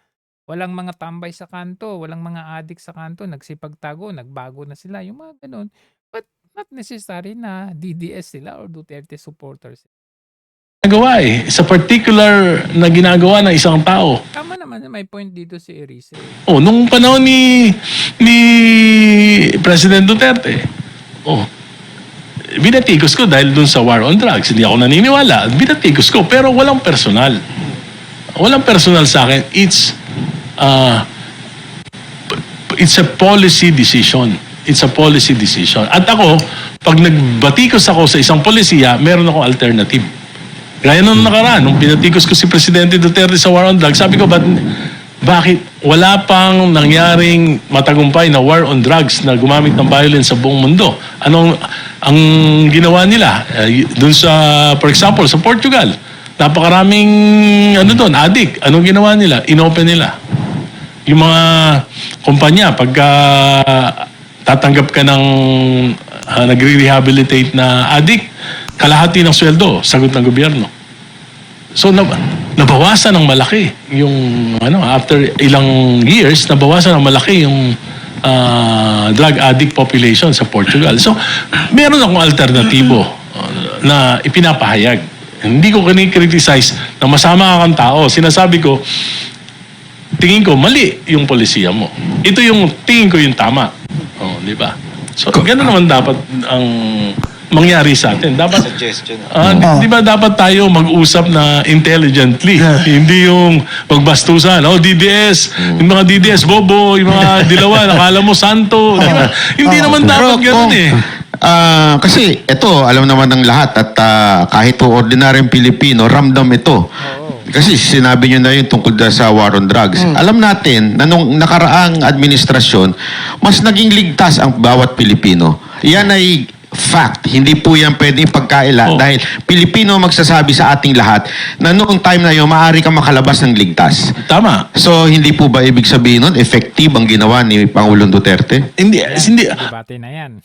Walang mga tambay sa kanto, walang mga adik sa kanto, nagsipagtago, nagbago na sila, yung mga ganun. But not necessary na DDS sila or Duterte supporters. Ginagawa sa particular na ginagawa ng isang tao. Tama naman, may point dito si Erice. Nung panahon ni President Duterte, binatikos ko dahil dun sa war on drugs. Hindi ako naniniwala. Binatikos ko, pero walang personal. Walang personal sa akin. It's a policy decision. It's a policy decision. At ako, pag nagbatikos ako sa isang polisiya, meron akong alternative. Gaya nung nakaraan, nung pinatikos ko si Presidente Duterte sa war on drugs, sabi ko, bakit wala pang nangyaring matagumpay na war on drugs na gumamit ng violence sa buong mundo? Anong ang ginawa nila? Dun sa, for example, sa Portugal, napakaraming doon, addict. Anong ginawa nila? Inopen nila. Yung mga kumpanya, pagka tatanggap ka ng nagre-rehabilitate na addict, kalahati ng sweldo, sagot ng gobyerno. So, nabawasan ng malaki yung, after ilang years, nabawasan ng malaki yung drug addict population sa Portugal. So, meron akong alternatibo na ipinapahayag. Hindi ko kini-criticize na masama kang tao. Sinasabi ko, tingin ko, mali yung polisiya mo. Ito yung, tingin ko yung tama. Di ba? So, gano'n naman dapat ang mangyari sa atin. Dapat, di ba dapat tayo mag-usap na intelligently? Hindi yung magbastusan. DDS, yung mga DDS, bobo, yung mga dilawan, akala mo santo. Di ba? Hindi naman dapat gano'n eh. Kasi ito, alam naman ng lahat at kahit po ordinaryong Pilipino, ramdam ito. Kasi sinabi nyo na yun tungkol sa war on drugs. Alam natin na nung nakaraang administrasyon, mas naging ligtas ang bawat Pilipino. Yan ay fact. Hindi po yan pwedeng pagkaila dahil Pilipino magsasabi sa ating lahat na noong time na yun, maaari ka makalabas ng ligtas. Tama. So, hindi po ba ibig sabihin nun, effective ang ginawa ni Pangulong Duterte? Hindi. Debate na yan.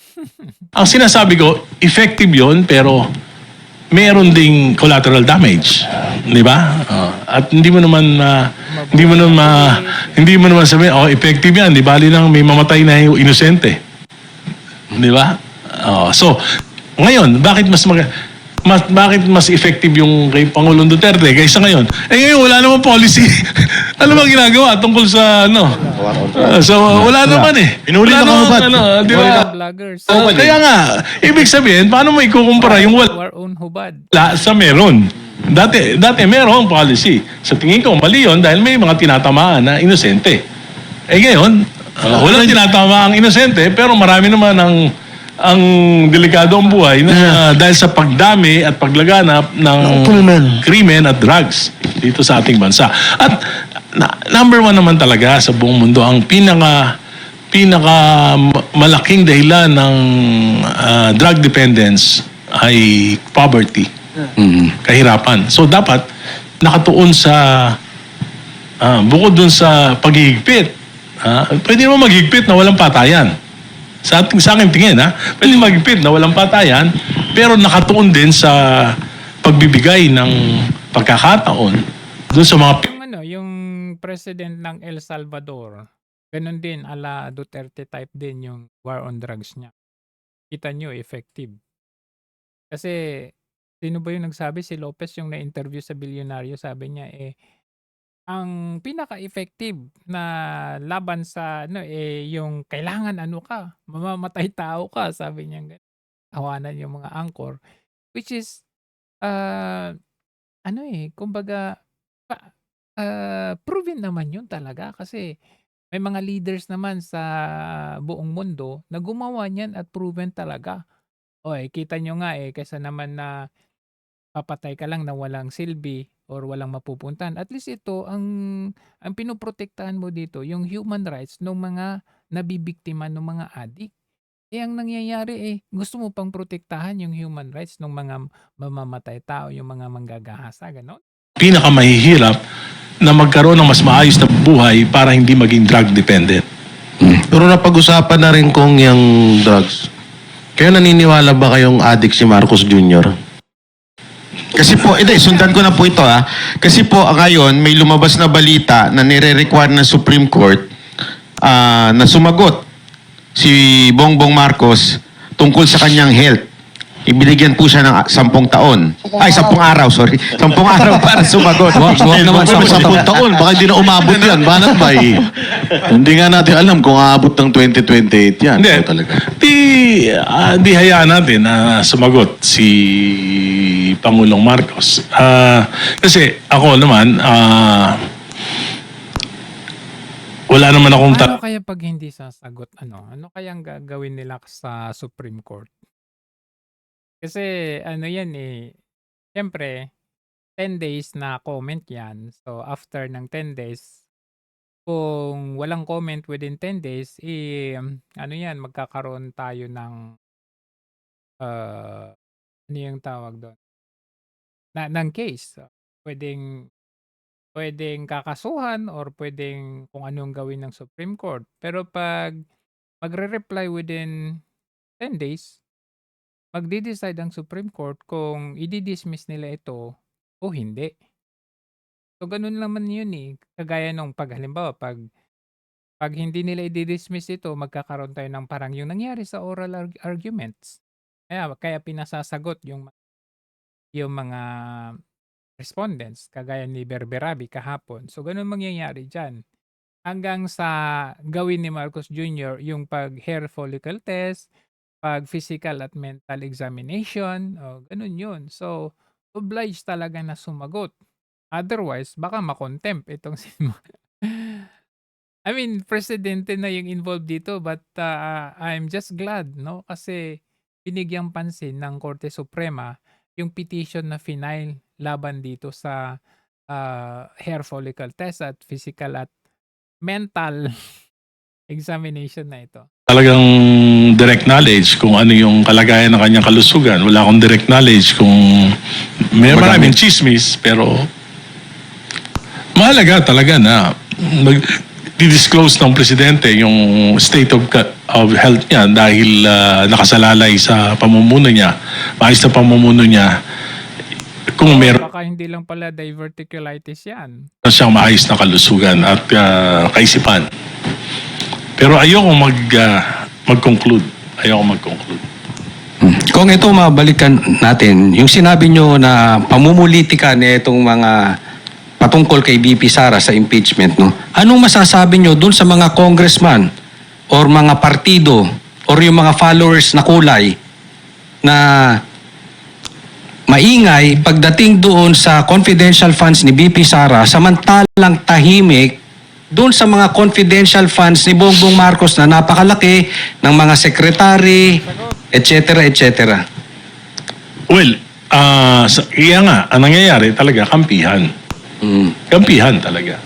Ang sinasabi ko, effective yon pero meron ding collateral damage, di ba? At hindi mo naman sabihin, effective yan, di bali nang may mamatay na yung inosente. Di ba? So, ngayon, bakit mas effective yung kay Pangulong Duterte kaysa ngayon? Ngayon wala namang policy. Ano bang ginagawa tungkol sa so wala naman eh. Pinuli na hubad. Di ba? Vloggers. Kaya nga, ibig sabihin, paano mo ikukumpara yung War on hubad. wala sa meron? Dati merong policy. Sa tingin ko, mali yun dahil may mga tinatamaan na inosente. Ngayon, walang tinatamaang inosente pero marami naman ang delikado ang buhay na dahil sa pagdami at paglaganap ng krimen at drugs dito sa ating bansa. At number one naman talaga sa buong mundo, ang pinaka malaking dahilan ng drug dependence ay poverty, kahirapan. So dapat nakatuon sa bukod dun sa paghihigpit, pwede naman maghigpit na walang patayan. Sa aking tingin, pwede magigpit na walang patayan, pero nakatuon din sa pagbibigay ng pagkakataon doon sa mga... Yung president ng El Salvador, ganun din, ala Duterte type din yung war on drugs niya. Kita nyo, effective. Kasi, sino ba yung nagsabi? Si Lopez yung na-interview sa bilyonaryo, sabi niya, ang pinaka-effective na laban sa yung kailangan ka, mamamatay tao ka, sabi niya. Tawanan yung mga anchor, which is kumbaga proven naman yun talaga kasi may mga leaders naman sa buong mundo na gumawa niyan at proven talaga. Kita nyo nga kaysa naman na papatay ka lang na walang silbi or walang mapupuntahan. At least ito, ang pinoprotektahan mo dito, yung human rights ng mga nabibiktima ng mga addict. Ang nangyayari gusto mo pang protektahan yung human rights ng mga mamamatay tao, yung mga manggagahasa, gano'n? Pinakamahihirap na magkaroon ng mas maayos na buhay para hindi maging drug dependent. Pero napag-usapan na rin kung yung drugs. Kaya naniniwala ba kayong addict si Marcos Jr.? Kasi po, sundan ko na po ito Kasi po, ngayon, may lumabas na balita na nire-require ng Supreme Court na sumagot si Bongbong Marcos tungkol sa kanyang health. Ibinigyan po siya ng 10 taon. 10 araw, sorry. 10 araw para sumagot. Wag naman sa 10 taon. Baka hindi na umabot yan. Banat ba Hindi nga natin alam kung aabot ng 2028 yan. Hindi. So, talaga. Di hayaan natin na sumagot si Pangulong Marcos. Kasi ako naman, wala naman akong... Ano kaya pag hindi sasagot? Ano kayang gagawin nila sa Supreme Court? Kasi yan siyempre, 10 days na comment 'yan. So, after ng 10 days, kung walang comment within 10 days, ano 'yan, magkakaroon tayo ng, ano yung tawag do'n, ng case. Puwedeng puwedeng kakasuhan or puwedeng kung anong gawin ng Supreme Court. Pero 'pag magre-reply within 10 days, magde-decide ang Supreme Court kung idi-dismiss nila ito o hindi. So, gano'n naman 'yun, kagaya nung 'pag halimbawa 'pag hindi nila i-di-dismiss ito, magkakaroon tayo ng parang yung nangyari sa oral arguments. Kaya pinasasagot yung mga respondents kagaya ni Berberabi kahapon. So, gano'n mangyayari diyan. Hanggang sa gawin ni Marcos Jr. yung pag-hair follicle test, pag-physical at mental examination, gano'n 'yun. So, obliged talaga na sumagot. Otherwise, baka ma-contempt itong si I mean, presidente na yung involved dito but, I'm just glad 'no, kasi binigyang pansin ng Korte Suprema yung petition na final laban dito sa, hair follicle test at physical at mental examination na ito. Talagang direct knowledge kung ano yung kalagayan ng kanyang kalusugan. Wala akong direct knowledge kung maraming chismis, pero mahalaga talaga na di-disclose ng presidente yung state of health niya dahil nakasalalay sa pamumuno niya, maayos na pamumuno niya. Kung meron Baka hindi lang pala diverticulitis 'yan. siyang maayos na kalusugan at kaisipan. Pero ayoko mag-conclude. Kung ito mabalikan natin, yung sinabi nyo na pamumulitika na itong mga patungkol kay BP Sara sa impeachment, no? Anong masasabi nyo dun sa mga congressman or mga partido or yung mga followers na kulay na maingay pagdating doon sa confidential funds ni BP Sara samantalang tahimik doon sa mga confidential funds ni Bongbong Marcos na napakalaki ng mga sekretary, etc. etc. Well, iya nga, ang nangyayari talaga, kampihan. Kampihan talaga.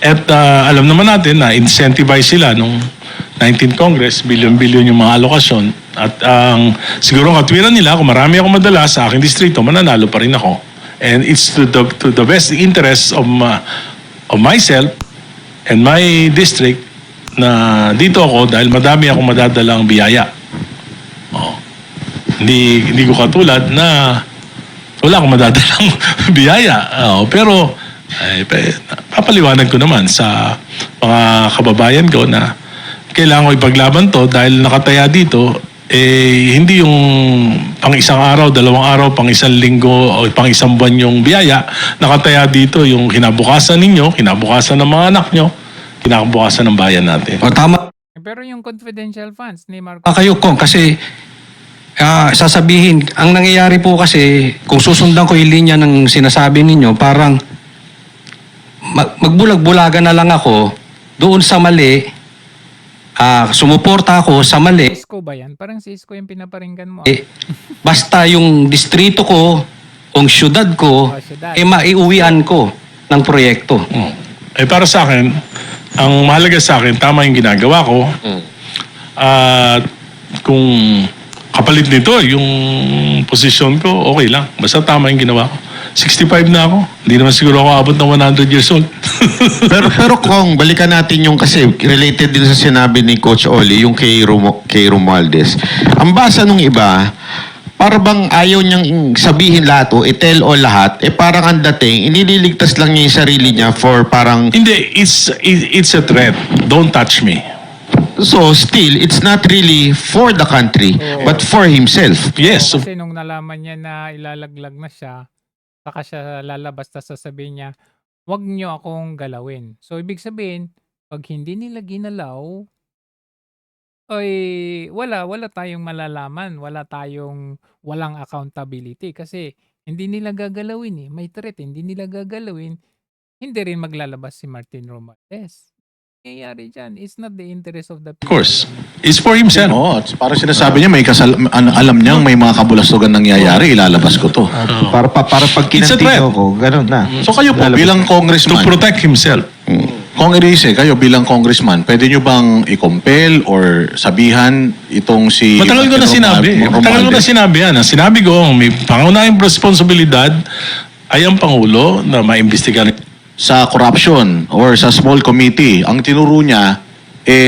At alam naman natin na incentivize sila nung 19th Congress, bilyon-bilyon yung mga alokasyon. At siguro ang katwiran nila, kung marami ako madala sa aking distrito, mananalo pa rin ako. And it's to the best interest of myself and my district na dito ako dahil madami akong madadalang biyaya. Hindi ko katulad na wala akong madadalang biyaya. Pero papaliwanag ko naman sa mga kababayan ko na kailangan ko ipaglaban to dahil nakataya dito, hindi yung pang isang araw, 2 araw, pang isang linggo, o pang isang buwan yung biyaya. Nakataya dito yung kinabukasan ninyo, kinabukasan ng mga anak nyo, kinabukasan ng bayan natin. O tama Pero yung confidential funds ni Marcos, kayo, Kong, kasi sasabihin, ang nangyayari po kasi, kung susundan ko yung linya ng sinasabi ninyo, parang magbulag-bulagan na lang ako doon sa mali, sumuporta ako sa mali, Isko ba yan? Parang si Isko yung pinaparinggan mo. basta yung distrito ko, yung syudad ko, Syudad. maiuwian ko ng proyekto. Para sa akin, ang mahalaga sa akin, tama yung ginagawa ko. At kung kapalit nito, yung posisyon ko, okay lang. Basta tama yung ginawa ko. 65 na ako. Hindi naman siguro ako abot ng 100 years old. pero Kong, balikan natin yung kasi related din sa sinabi ni Coach Oli, yung kay Romualdez. Ang basa nung iba, para bang ayaw niyang sabihin lahat o i-tell all lahat, parang ang dating, iniligtas lang niya yung sarili niya for parang... Hindi, it's a threat. Don't touch me. So, still, it's not really for the country, but for himself. Yes. Kasi nung nalaman niya na ilalaglag na siya, saka siya lalabas, tas sasabihin niya, wag niyo akong galawin. So, ibig sabihin, pag hindi nila ginalaw, ay wala tayong malalaman, walang accountability kasi hindi nila gagalawin may threat, hindi nila gagalawin, hindi rin maglalabas si Martin Romualdez. nangyayari dyan. It's not the interest of the Of people. course. It's for himself. Oo, parang sinasabi niya, alam niyang may mga kabulastugan nangyayari, ilalabas ko to. Para pag It's a threat. kinantigo ko, ganun na. So kayo po, bilang To congressman, protect himself. Kung Erice, kayo bilang congressman, pwede nyo bang i-compel or sabihan itong si... Matagal ko na sinabi. Matagal ko na sinabi yan. Ang sinabi ko, may pangunahing responsibilidad ay ang Pangulo na maimbestigahan. Sa corruption or sa small committee, ang tinuro niya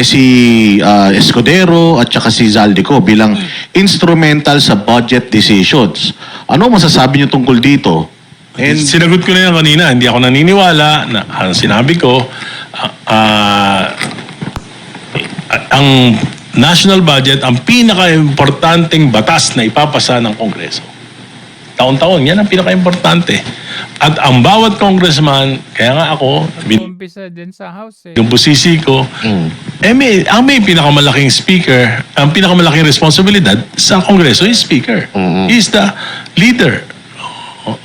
si Escudero at saka si Zaldico bilang instrumental sa budget decisions. Ano masasabi niyo tungkol dito? And sinagot ko na yan kanina, hindi ako naniniwala na ang sinabi ko, ang national budget, ang pinaka-importanting batas na ipapasa ng Kongreso. Taon-taon, yan ang pinaka-importante. At ang bawat congressman, kaya nga ako, Umpisa din sa house eh. yung busisi ko, ang may pinakamalaking speaker, ang pinakamalaking responsibilidad sa Kongreso is speaker. He's the leader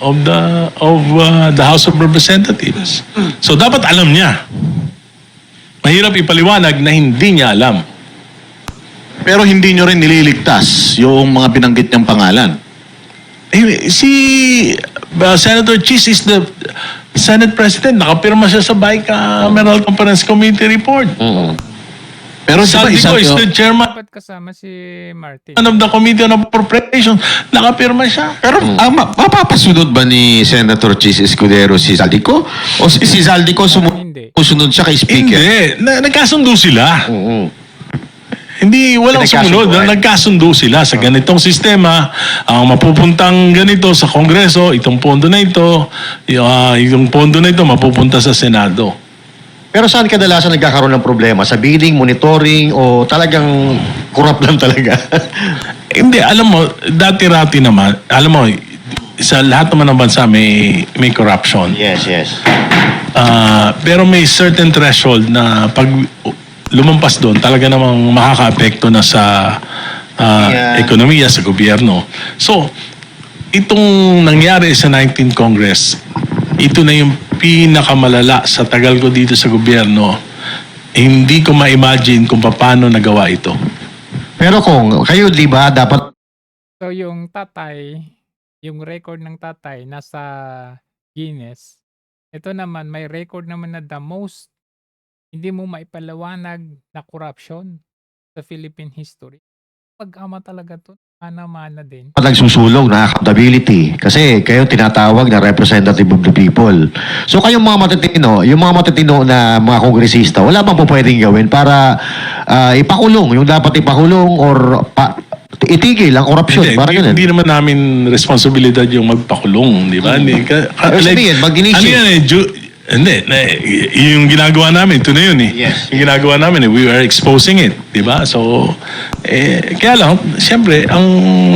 of the House of Representatives. So dapat alam niya. Mahirap ipaliwanag na hindi niya alam. Pero hindi nyo rin nililigtas yung mga binanggit niyang pangalan. Si Senator Chis is the Senate President. Nakapirma siya sa Bicameral Conference Committee report. Pero Saldico is the chairman Dapat kasama si Martin. of the Committee on Appropriations. Nakapirma siya. Pero mapapasunod ba ni Senator Chis Escudero si Zaldico? O si Zaldico Hindi. sumusunod siya kay Speaker? Hindi. Nagkasundo sila. Hindi, walang sumunod. Nagkasundo sila sa ganitong sistema. Ang mapupuntang ganito sa Kongreso, itong pondo na ito, yung pondo na ito mapupunta sa Senado. Pero saan kadalasan nagkakaroon ng problema? Sa bidding, monitoring, o talagang kurap lang talaga? Hindi, alam mo, dati-rati naman, alam mo, sa lahat naman ng bansa may corruption. Yes, yes. Pero may certain threshold na pag lumampas doon, talaga namang makaka-apekto na sa ekonomiya, sa gobyerno. So, itong nangyari sa 19th Congress, ito na yung pinakamalala sa tagal ko dito sa gobyerno. Hindi ko ma-imagine kung paano nagawa ito. Pero kung kayo, di ba, dapat So yung tatay, yung record ng tatay nasa Guinness. Ito naman, may record naman na the most hindi mo maipalawanag na corruption sa Philippine history. Pag-ama talaga to, mana-mana din. nagsusulong na accountability. Kasi kayo tinatawag na representative of the people. So kayong mga matitino, yung mga matitino na mga kongresista, wala bang po pwedeng gawin para ipakulong, yung dapat ipakulong or itigil ang korupsyon? Parang ganun. Hindi naman namin responsibilidad yung magpakulong, di ba? Sabihin, mag-initiate. Hindi, yung ginagawa namin, ito na yun eh. Yes. Yung ginagawa namin, we are exposing it, di ba? So, kaya lang, siyempre, ang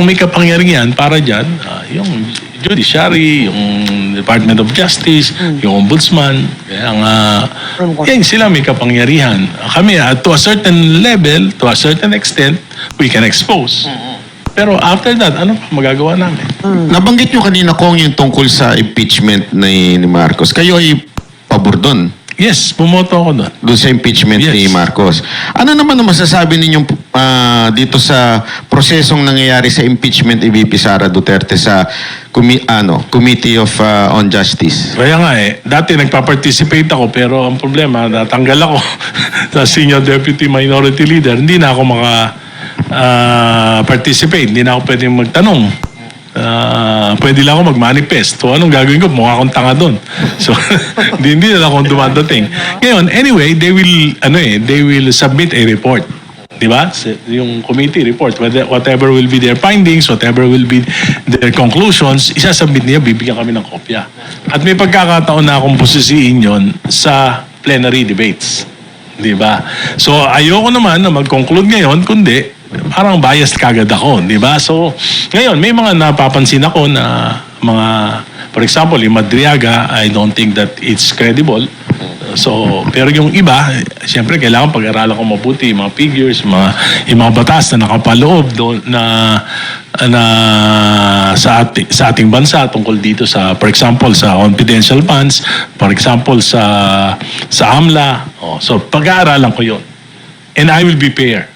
may kapangyarihan para dyan, yung judiciary, yung Department of Justice, yung Ombudsman, kaya nga, yan sila may kapangyarihan. Kami, to a certain level, to a certain extent, we can expose. Pero after that, ano pa magagawa namin? Nabanggit nyo kanina kung yung tungkol sa impeachment ni Marcos. Kayo ay pabor doon. Yes, bumoto ako doon. Doon sa impeachment Yes. ni Marcos. Ano naman ang masasabi ninyong dito sa prosesong nangyayari sa impeachment ni VP Sara Duterte sa Committee of on Justice? Kaya nga dati nagpa-participate ako pero ang problema, natanggal ako sa Senior Deputy Minority Leader. Hindi na ako participate. Hindi na ako pwedeng magtanong. Pwede lang ako mag-manifest. So anong gagawin ko? Mukha akong tanga doon. So hindi na lang akong dumadating. Ngayon, anyway, they will submit a report. Diba? Yung committee report, whatever will be their findings, whatever will be their conclusions, isasubmit niya, bibigyan kami ng kopya. At may pagkakataon na akong posisiin yon sa plenary debates. Diba? So ayoko naman na mag-conclude ngayon, kundi parang biased kagad ako, di ba? So, ngayon, may mga napapansin ako na mga, for example, yung Madriaga, I don't think that it's credible. So, pero yung iba, siyempre kailangan pag-aralan ko mabuti yung mga figures, yung mga batas na nakapaloob doon na sa ating bansa tungkol dito sa, for example, sa confidential funds, for example, sa AMLA. So, pag-aaralan ko yun. And I will be fair.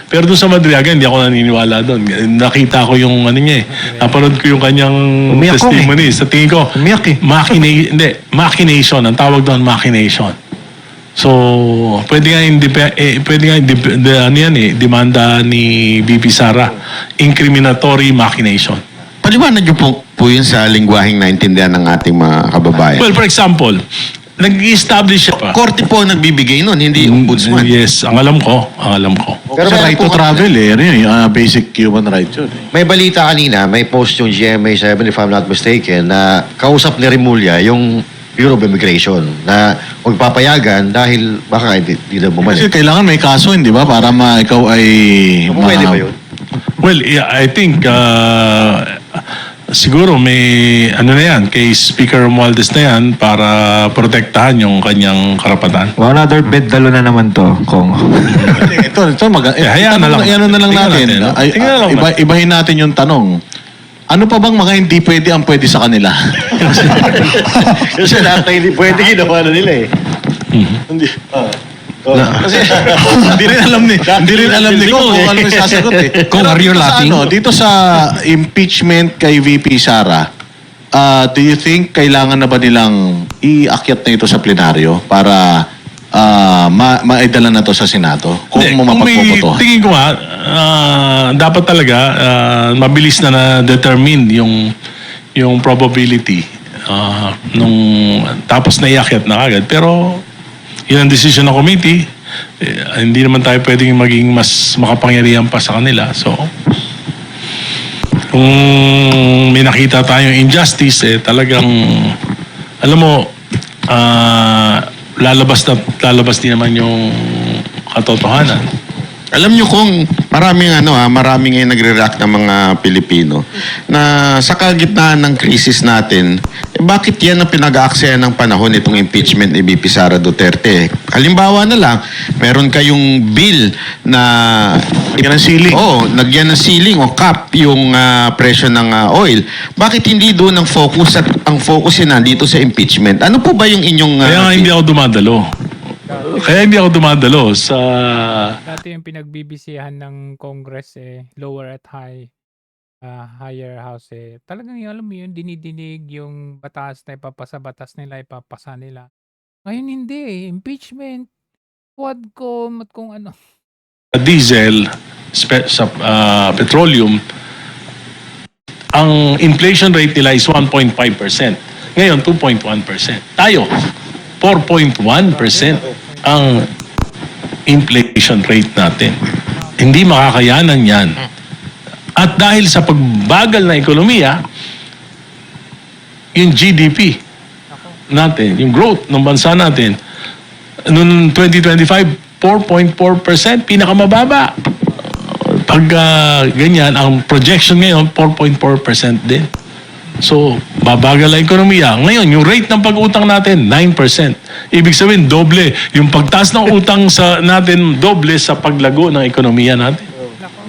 Pero doon sa Madriaga, hindi ako naniniwala doon. Nakita ko yung niya eh. Napanood ko yung kanyang Umiyak ko testimony. Sa tingin ko, Umiyak eh. machination. Ang tawag doon, machination. So, pwede nga demanda ni VP Sara, incriminatory machination. Paliwanag niyo po yun sa lingwaheng naintindihan ng ating mga kababayan. Well, for example, nag-establish siya pa. Korte po ang nagbibigay nun, hindi ombudsman. Yes, ang alam ko. Pero Sa meron right po to travel ano yun, basic human right yun. May balita kanina, may post yung GMA 7 if I'm not mistaken, na kausap ni Remulla yung Bureau of Immigration na huwag papayagan dahil baka hindi daw Kasi bumalik. kailangan may kaso, hindi ba? Para ikaw ay... Pwede ba yun? Well, yeah, I think siguro may kay Speaker Romualdez na yan para protektahan yung kanyang karapatan. Well, another bed dalo na naman to, Kong. hayaan na lang. Ano na lang Tingnan natin. natin, no? Tingnan na lang. Ibahin natin yung tanong. Ano pa bang mga hindi pwede ang pwede sa kanila? Kasi lahat na hindi pwede ginawa na nila eh. Kasi hindi rin alam ni Kong kung ano yung sasagot eh. Kung are you Dito sa laughing? dito sa impeachment kay VP Sara, do you think kailangan na ba nilang iakyat na ito sa plenaryo para maidala na to sa Senado? Kung mapagpobotohan. Tingin ko dapat talaga mabilis na na-determine yung probability tapos naiakyat na agad. Pero yun ang decision ng committee. Hindi naman tayo pwedeng maging mas makapangyarihan pa sa kanila. So, kung may nakita tayong injustice, talagang, alam mo, lalabas din naman yung katotohanan. Alam niyo kung maraming ngayon nagre-react ng mga Pilipino na sa kalagitnaan ng krisis natin, bakit yan ang pinag-aaksayan ng panahon itong impeachment ni VP Sara Duterte? Halimbawa na lang, meron kayong bill na Lagyan ng ceiling. nagyan ng ceiling o cap yung presyo ng oil. Bakit hindi doon ang focus at ang focus yan dito sa impeachment? Ano po ba yung inyong Kaya nga hindi ako dumadalo sa... Dati yung pinagbibisihan ng Congress lower at higher house talagang alam mo yun, dinidinig yung batas na batas nila, ipapasa nila. Ngayon hindi impeachment, quadcom at kung ano. Diesel, sa petroleum, ang inflation rate nila is 1.5%. Ngayon, 2.1%. Tayo, 4.1% ang inflation rate natin. Hindi makakayanan yan. At dahil sa pagbagal na ekonomiya, yung GDP natin, yung growth ng bansa natin, noong 2025, 4.4%, pinakamababa. Pag ganyan, ang projection ngayon, 4.4% din. So, babagal ang ekonomiya. Ngayon, yung rate ng pag-utang natin, 9%. Ibig sabihin, doble. Yung pagtaas ng utang natin, doble sa paglago ng ekonomiya natin.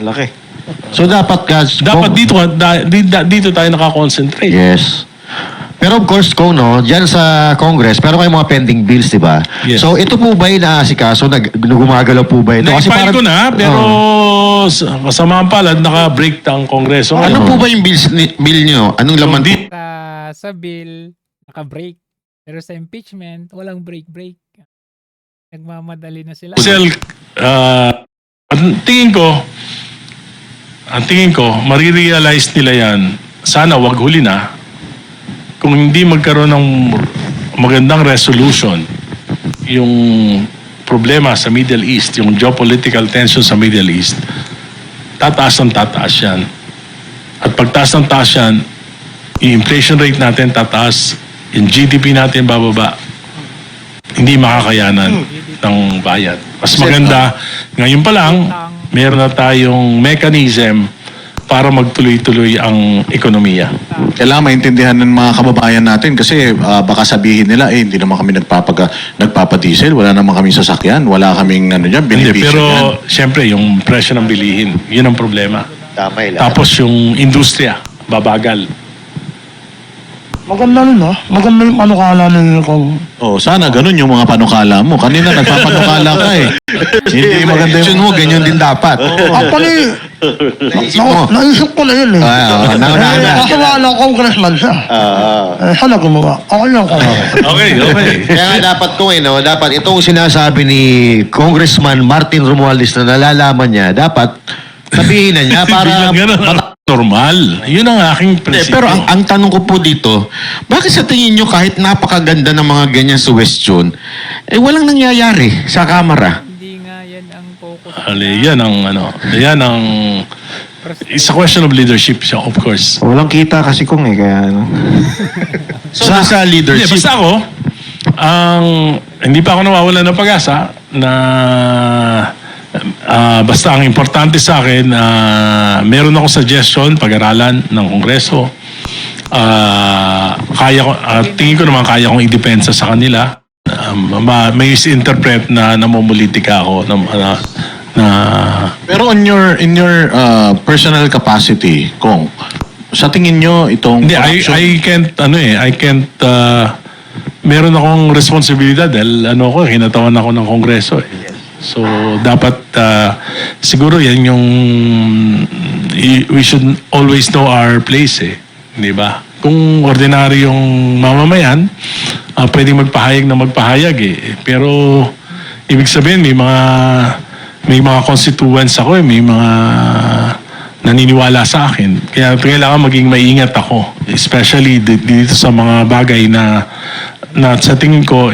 Laki. So dapat Dapat dito tayo nakakonsentrate. Yes. Pero of course, kung dyan sa Congress, pero kayong mga pending bills, di ba? Yes. So ito po ba yung naasikaso, gumagalaw po ba ito? Na-file ko na, pero kasamaang palad, naka-break ang Kongreso. ano po ba yung bill niyo? Anong laman po? Sa bill, naka-break. Pero sa impeachment, walang break. Nagmamadali na sila. Ang tingin ko, marirealize nila yan, sana wag huli na, kung hindi magkaroon ng magandang resolution yung problema sa Middle East, yung geopolitical tension sa Middle East, tataas yan. At pagtaas ng taas yan, yung inflation rate natin tataas, yung GDP natin bababa, hindi makakayanan ng bayan. Mas maganda, ngayon pa lang, meron na tayong mechanism para magtuloy-tuloy ang ekonomiya. Kailangan maintindihan ng mga kababayan natin kasi baka sabihin nila, hindi naman kami nagpapadiesel, wala naman kami sasakyan, wala kaming Hindi, benepisyo pero dyan. siyempre, yung presyo ng bilihin, yun ang problema. Damay lang. Tapos yung industriya, babagal. Maganda rin, no? Maganda yung panukala ninyo kung... Oh, sana ganun yung mga panukala mo. Kanina nagpapanukala ka eh. Hindi maganda Action yung... mo, ganyan din dapat. Actually, naisip ko na yun eh. Naunahan na. Kasi wala akong congressman siya. Sana gumawa. Okay lang ako. Okay, okay. Kaya nga dapat to no? Dapat itong sinasabi ni Congressman Martin Romualdez na nalalaman niya, dapat sabihin na niya para Biglang ganun. Normal. Yun ang aking prinsipyo. Pero ang tanong ko po dito, bakit sa tingin nyo kahit napakaganda ng mga ganyan suggestion, walang nangyayari sa Kamara? Hindi nga yan ang focus. Yan ang it's a question of leadership siya, of course. Walang kita kasi kung kaya ano. So, sa Hindi, leadership, basta ako, hindi pa ako nawawalan ng pag-asa na basta ang importante sa akin, meron akong suggestion, pag-aralan ng Kongreso. Kaya ko, tingin ko naman kaya kong i-depensa sa kanila. May misinterpret na namumulitika ako Pero in your personal capacity, Kong, sa tingin nyo itong Hindi, corruption... I can't, meron akong responsibilidad dahil kinatawan ako ng Kongreso eh. So, dapat, siguro yan yung, we should always know our place eh. Di ba? Kung ordinaryong mamamayan, pwedeng magpahayag na magpahayag eh. Pero, ibig sabihin, may mga constituents ako eh, may mga naniniwala sa akin. Kaya kailangan maging maingat ako. Especially dito sa mga bagay na sa tingin ko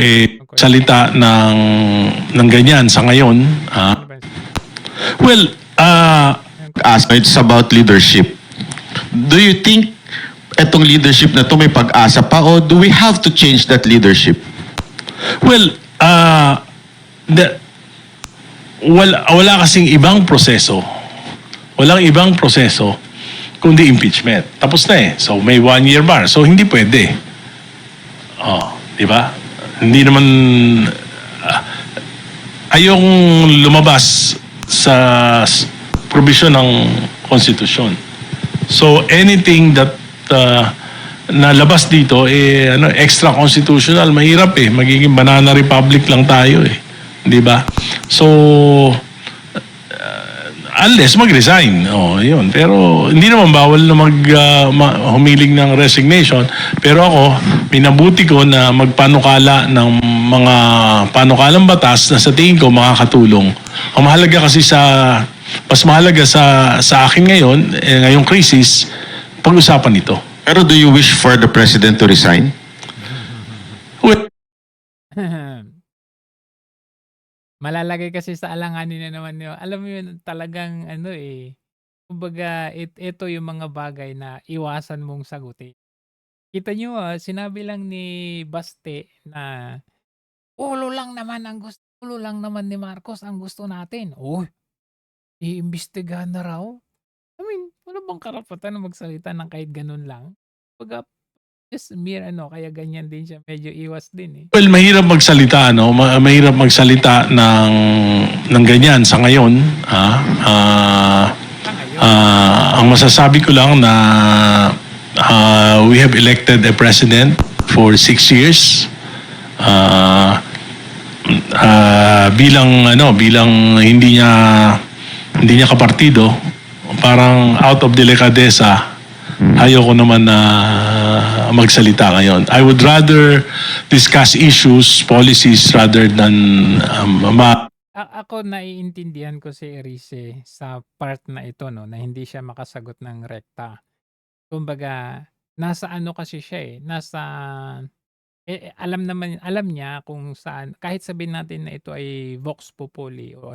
salita ng ganyan sa ngayon. Well, it's about leadership. Do you think etong leadership na to may pag-asa pa o do we have to change that leadership? well, wala kasing ibang proseso. Walang ibang proseso kundi impeachment. Tapos na eh. So may 1-year bar. So hindi pwede. Di ba? Hindi naman ayong lumabas sa provision ng konstitusyon. So anything that nalabas dito extra constitutional, mahirap eh. Magiging banana republic lang tayo eh. Di ba? So unless mag-resign. Yun. Pero hindi naman bawal na humiling ng resignation. Pero ako, minabuti ko na magpanukala ng mga panukalang batas na sa tingin ko makakatulong. Ang mahalaga kasi mas mahalaga sa akin ngayon, ngayong crisis, pag-usapan ito. Pero do you wish for the president to resign? Well, Malalagay kasi sa alanganin na naman yun. Alam mo yun, talagang kumbaga, ito yung mga bagay na iwasan mong sagutin. Kita nyo, sinabi lang ni Baste na ulo lang naman ni Marcos ang gusto natin. Iimbestigahan na raw. I mean, wala bang karapatan na magsalita ng kahit ganun lang? Kumbaga, just mere kaya ganyan din siya. Medyo iwas din eh. well, mahirap magsalita, mahirap magsalita ng ganyan sa ngayon. Ang masasabi ko lang na we have elected a president for 6 years. Bilang hindi niya kapartido, parang out of delicadeza, ayoko naman na magsalita ngayon. I would rather discuss issues, policies rather than Ako naiintindihan ko si Erice sa part na ito na hindi siya makasagot ng rekta. Kumbaga, nasa kasi siya nasa alam niya kung saan, kahit sabihin natin na ito ay vox populi o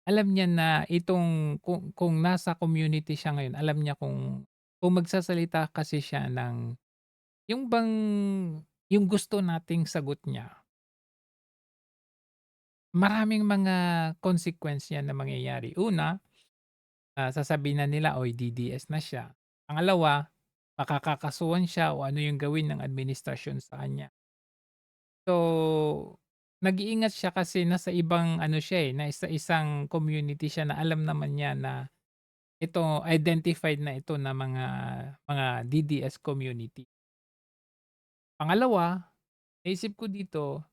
alam niya na itong kung nasa community siya ngayon, alam niya kung magsasalita kasi siya ng yung gusto nating sagot niya, maraming mga consequence yan na mangyayari. Una, sasabihin na nila, oy, DDS na siya. Pangalawa, makakakasuhan siya o ano yung gawin ng administrasyon sa kanya. So, nag-iingat siya kasi nasa ibang ano siya nasa isang community siya na alam naman niya na ito, identified na ito na mga DDS community. Pangalawa, naisip ko dito,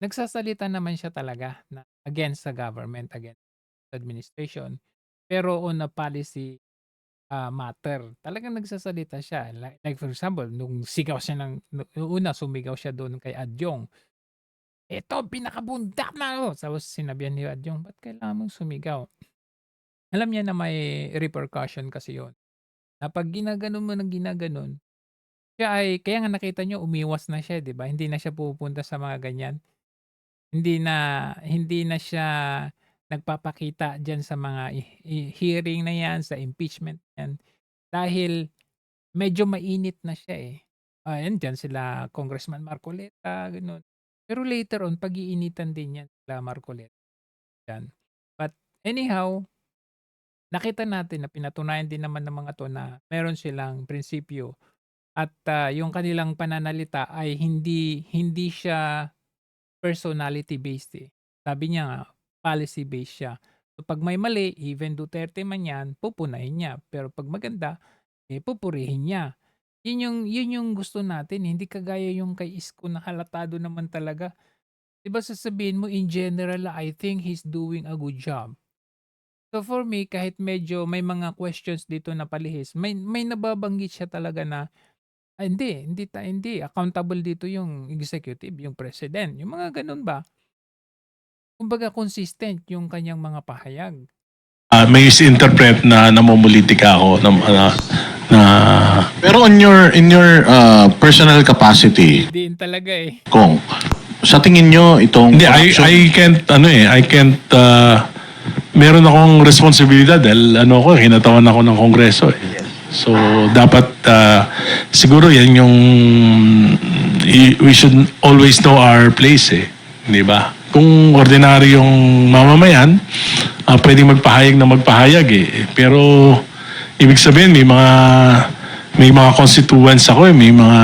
nagsasalita naman siya talaga na against sa government, against sa administration. Pero on a policy matter, talagang nagsasalita siya. Like for example, nung sigaw siya nung una, sumigaw siya doon kay Adyong. Ito, pinakabundak na. Tapos sinabihan ni Adyong, ba't kailangan mong sumigaw? Alam niya na may repercussion kasi yon. Na pag ginaganon mo ng ginaganon, siya ay, kaya nga nakita nyo, umiwas na siya, di ba? Hindi na siya pupunta sa mga ganyan. Hindi na siya nagpapakita dyan sa mga hearing na yan, sa impeachment yan. Dahil medyo mainit na siya eh. Ayan, dyan sila Congressman Marcoleta, ganun. Pero later on, pag-iinitan din yan sila Marcoleta. Yan. But anyhow, nakita natin na pinatunayan din naman ng mga to na meron silang prinsipyo at yung kanilang pananalita ay hindi siya personality based eh. Sabi niya nga, policy based siya. So pag may mali, even Duterte man yan, pupunahin niya. Pero pag maganda, pupurihin niya. Yun yung gusto natin. Hindi kagaya yung kay Isko na halatado naman talaga. Diba sasabihin mo, in general, I think he's doing a good job. So for me, kahit medyo may mga questions dito na palihis, may nababanggit siya talaga na hindi. Accountable dito yung executive, yung president. Yung mga ganun ba? Kumbaga consistent yung kanyang mga pahayag. May misinterpret na namumulitika ako na Pero in your personal capacity, Diin talaga eh. Kong, sa tingin nyo itong hindi, corruption, I can't meron akong responsibilidad dahil hinatawan ako ng Kongreso eh. So dapat siguro yan yung we should always know our place eh, di ba? Kung ordinaryong mamamayan, pwedeng magpahayag eh. Pero ibig sabihin may mga constituents ako eh, may mga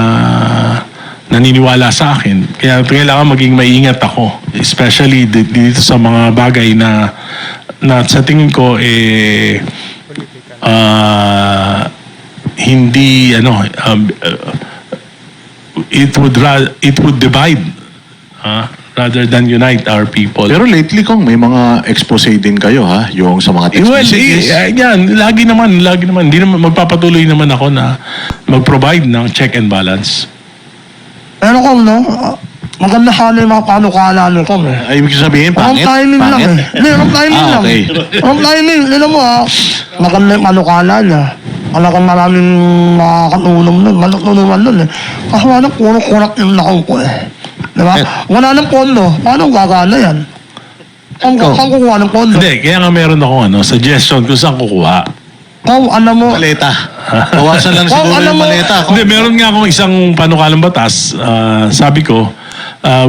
naniniwala sa akin. Kaya kailangan maging maingat ako, especially dito sa mga bagay na sa tingin ko hindi it would divide rather than unite our people. pero lately Kong, may mga expose din kayo ha, yung sa mga text messages. Yan, lagi naman. Hindi naman, magpapatuloy naman ako na mag-provide ng check and balance. Pero kung maganda sana yung mga panukala nyo kung Ay, ibig sabihin, Wrong pangit? timing lang eh. Hindi, wrong timing lang. Okay. Wrong timing. Alam mo maganda yung panukala niya. Talagang maraming makakatulong nun. Malutulungan nun eh. Kasi wala puro kurak yung nakaupo eh. Diba? Wala nang pondo. Paano gagana yan? Saan kukuha ng pondo? Hindi, kaya nga meron akong suggestion kung saan kukuha. Kung alam mo, Maleta. Bawasan lang siguro alam yung mo- maleta. Hindi, meron nga akong isang panukalang batas. Sabi ko,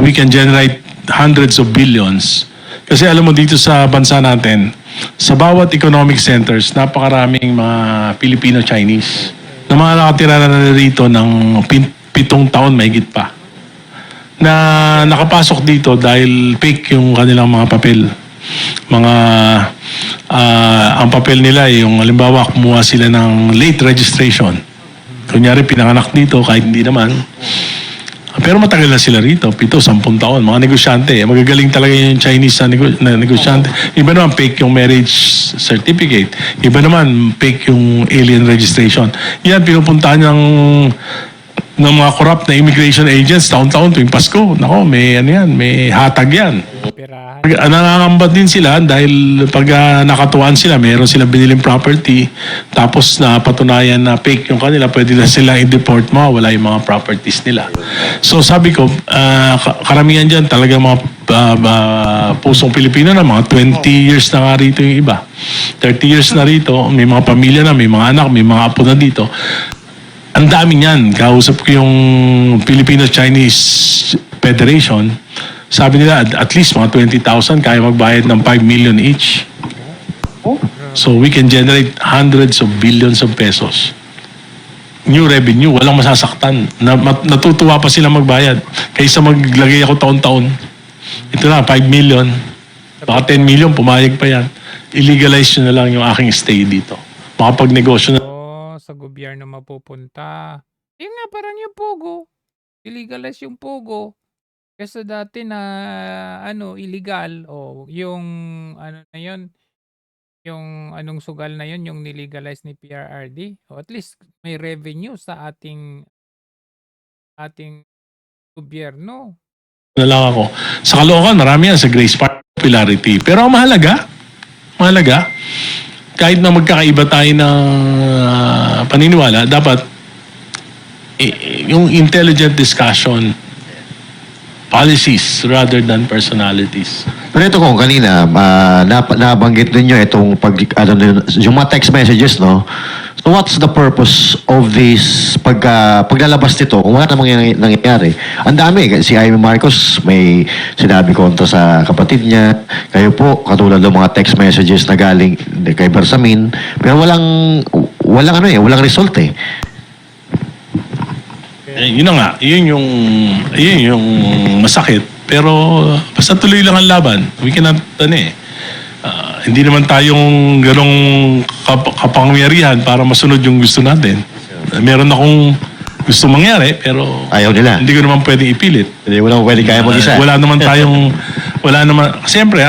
we can generate hundreds of billions. Kasi alam mo dito sa bansa natin, sa bawat economic centers, napakaraming mga Filipino-Chinese na mga nakatira na rito ng 7 taon, mahigit pa. Na nakapasok dito dahil fake yung kanilang mga papel. Ang papel nila yung halimbawa kumuha sila ng late registration. Kunyari pinanganak dito kahit hindi naman. Pero matagal na sila rito, 7-10 taon, mga negosyante. Magagaling talaga yung Chinese na negosyante. Iba naman fake yung marriage certificate. Iba naman fake yung alien registration. Yan pinupuntahan ng mga corrupt na immigration agents taon-taon tuwing Pasko. Nako, may hatag yan. Pirahan. Nangangamba din sila dahil pag nakatuan sila, meron silang biniling property, tapos na patunayan na fake yung kanila, pwede na sila i-deport mo, wala yung mga properties nila. So sabi ko, karamihan dyan talaga mga pusong Pilipino na, mga 20 years na nga rito yung iba. 30 years na rito, may mga pamilya na, may mga anak, may mga apo na dito. Ang dami niyan. Kausap ko yung Filipino-Chinese Federation. Sabi nila, at least mga 20,000 kaya magbayad ng 5 million each. So we can generate hundreds of billions of pesos. New revenue, walang masasaktan. Natutuwa pa sila magbayad. Kaysa maglagay ako taon-taon. Ito na, 5 million. Baka 10 million, pumayag pa yan. Illegalize nyo na lang yung aking stay dito. Makapagnegosyo na. Sa gobyerno mapupunta. Yun nga, parang yung Pogo. Illegalize yung Pogo. Kasi dati na, illegal. Yung, na yun, yung anong sugal na yun, yung nilegalize ni PRRD. O at least may revenue sa ating gobyerno. Na lang ako. Sa Caloocan, marami yan sa Grace Park popularity. Pero ang mahalaga, kahit na magkakaiba tayo ng paniniwala, dapat yung intelligent discussion, policies rather than personalities. Pero ito kung kanina, nabanggit ninyo itong yung mga text messages, no? So what's the purpose of this paglalabas nito kung wala namang nangyayari? Ang dami. Si Amy Marcos may sinabi kontra sa kapatid niya. Kayo po, katulad ng mga text messages na galing kay Bersamin. Pero walang result eh. Yun na nga, yun yung masakit. Pero basta tuloy lang ang laban. We cannot, hindi naman tayong ganong kapangyarihan para masunod yung gusto natin. Meron akong gusto mangyari, pero Ayaw nila. hindi ko naman pwedeng ipilit. Hindi mo naman pwede kaya mag-isa. Wala naman, siyempre,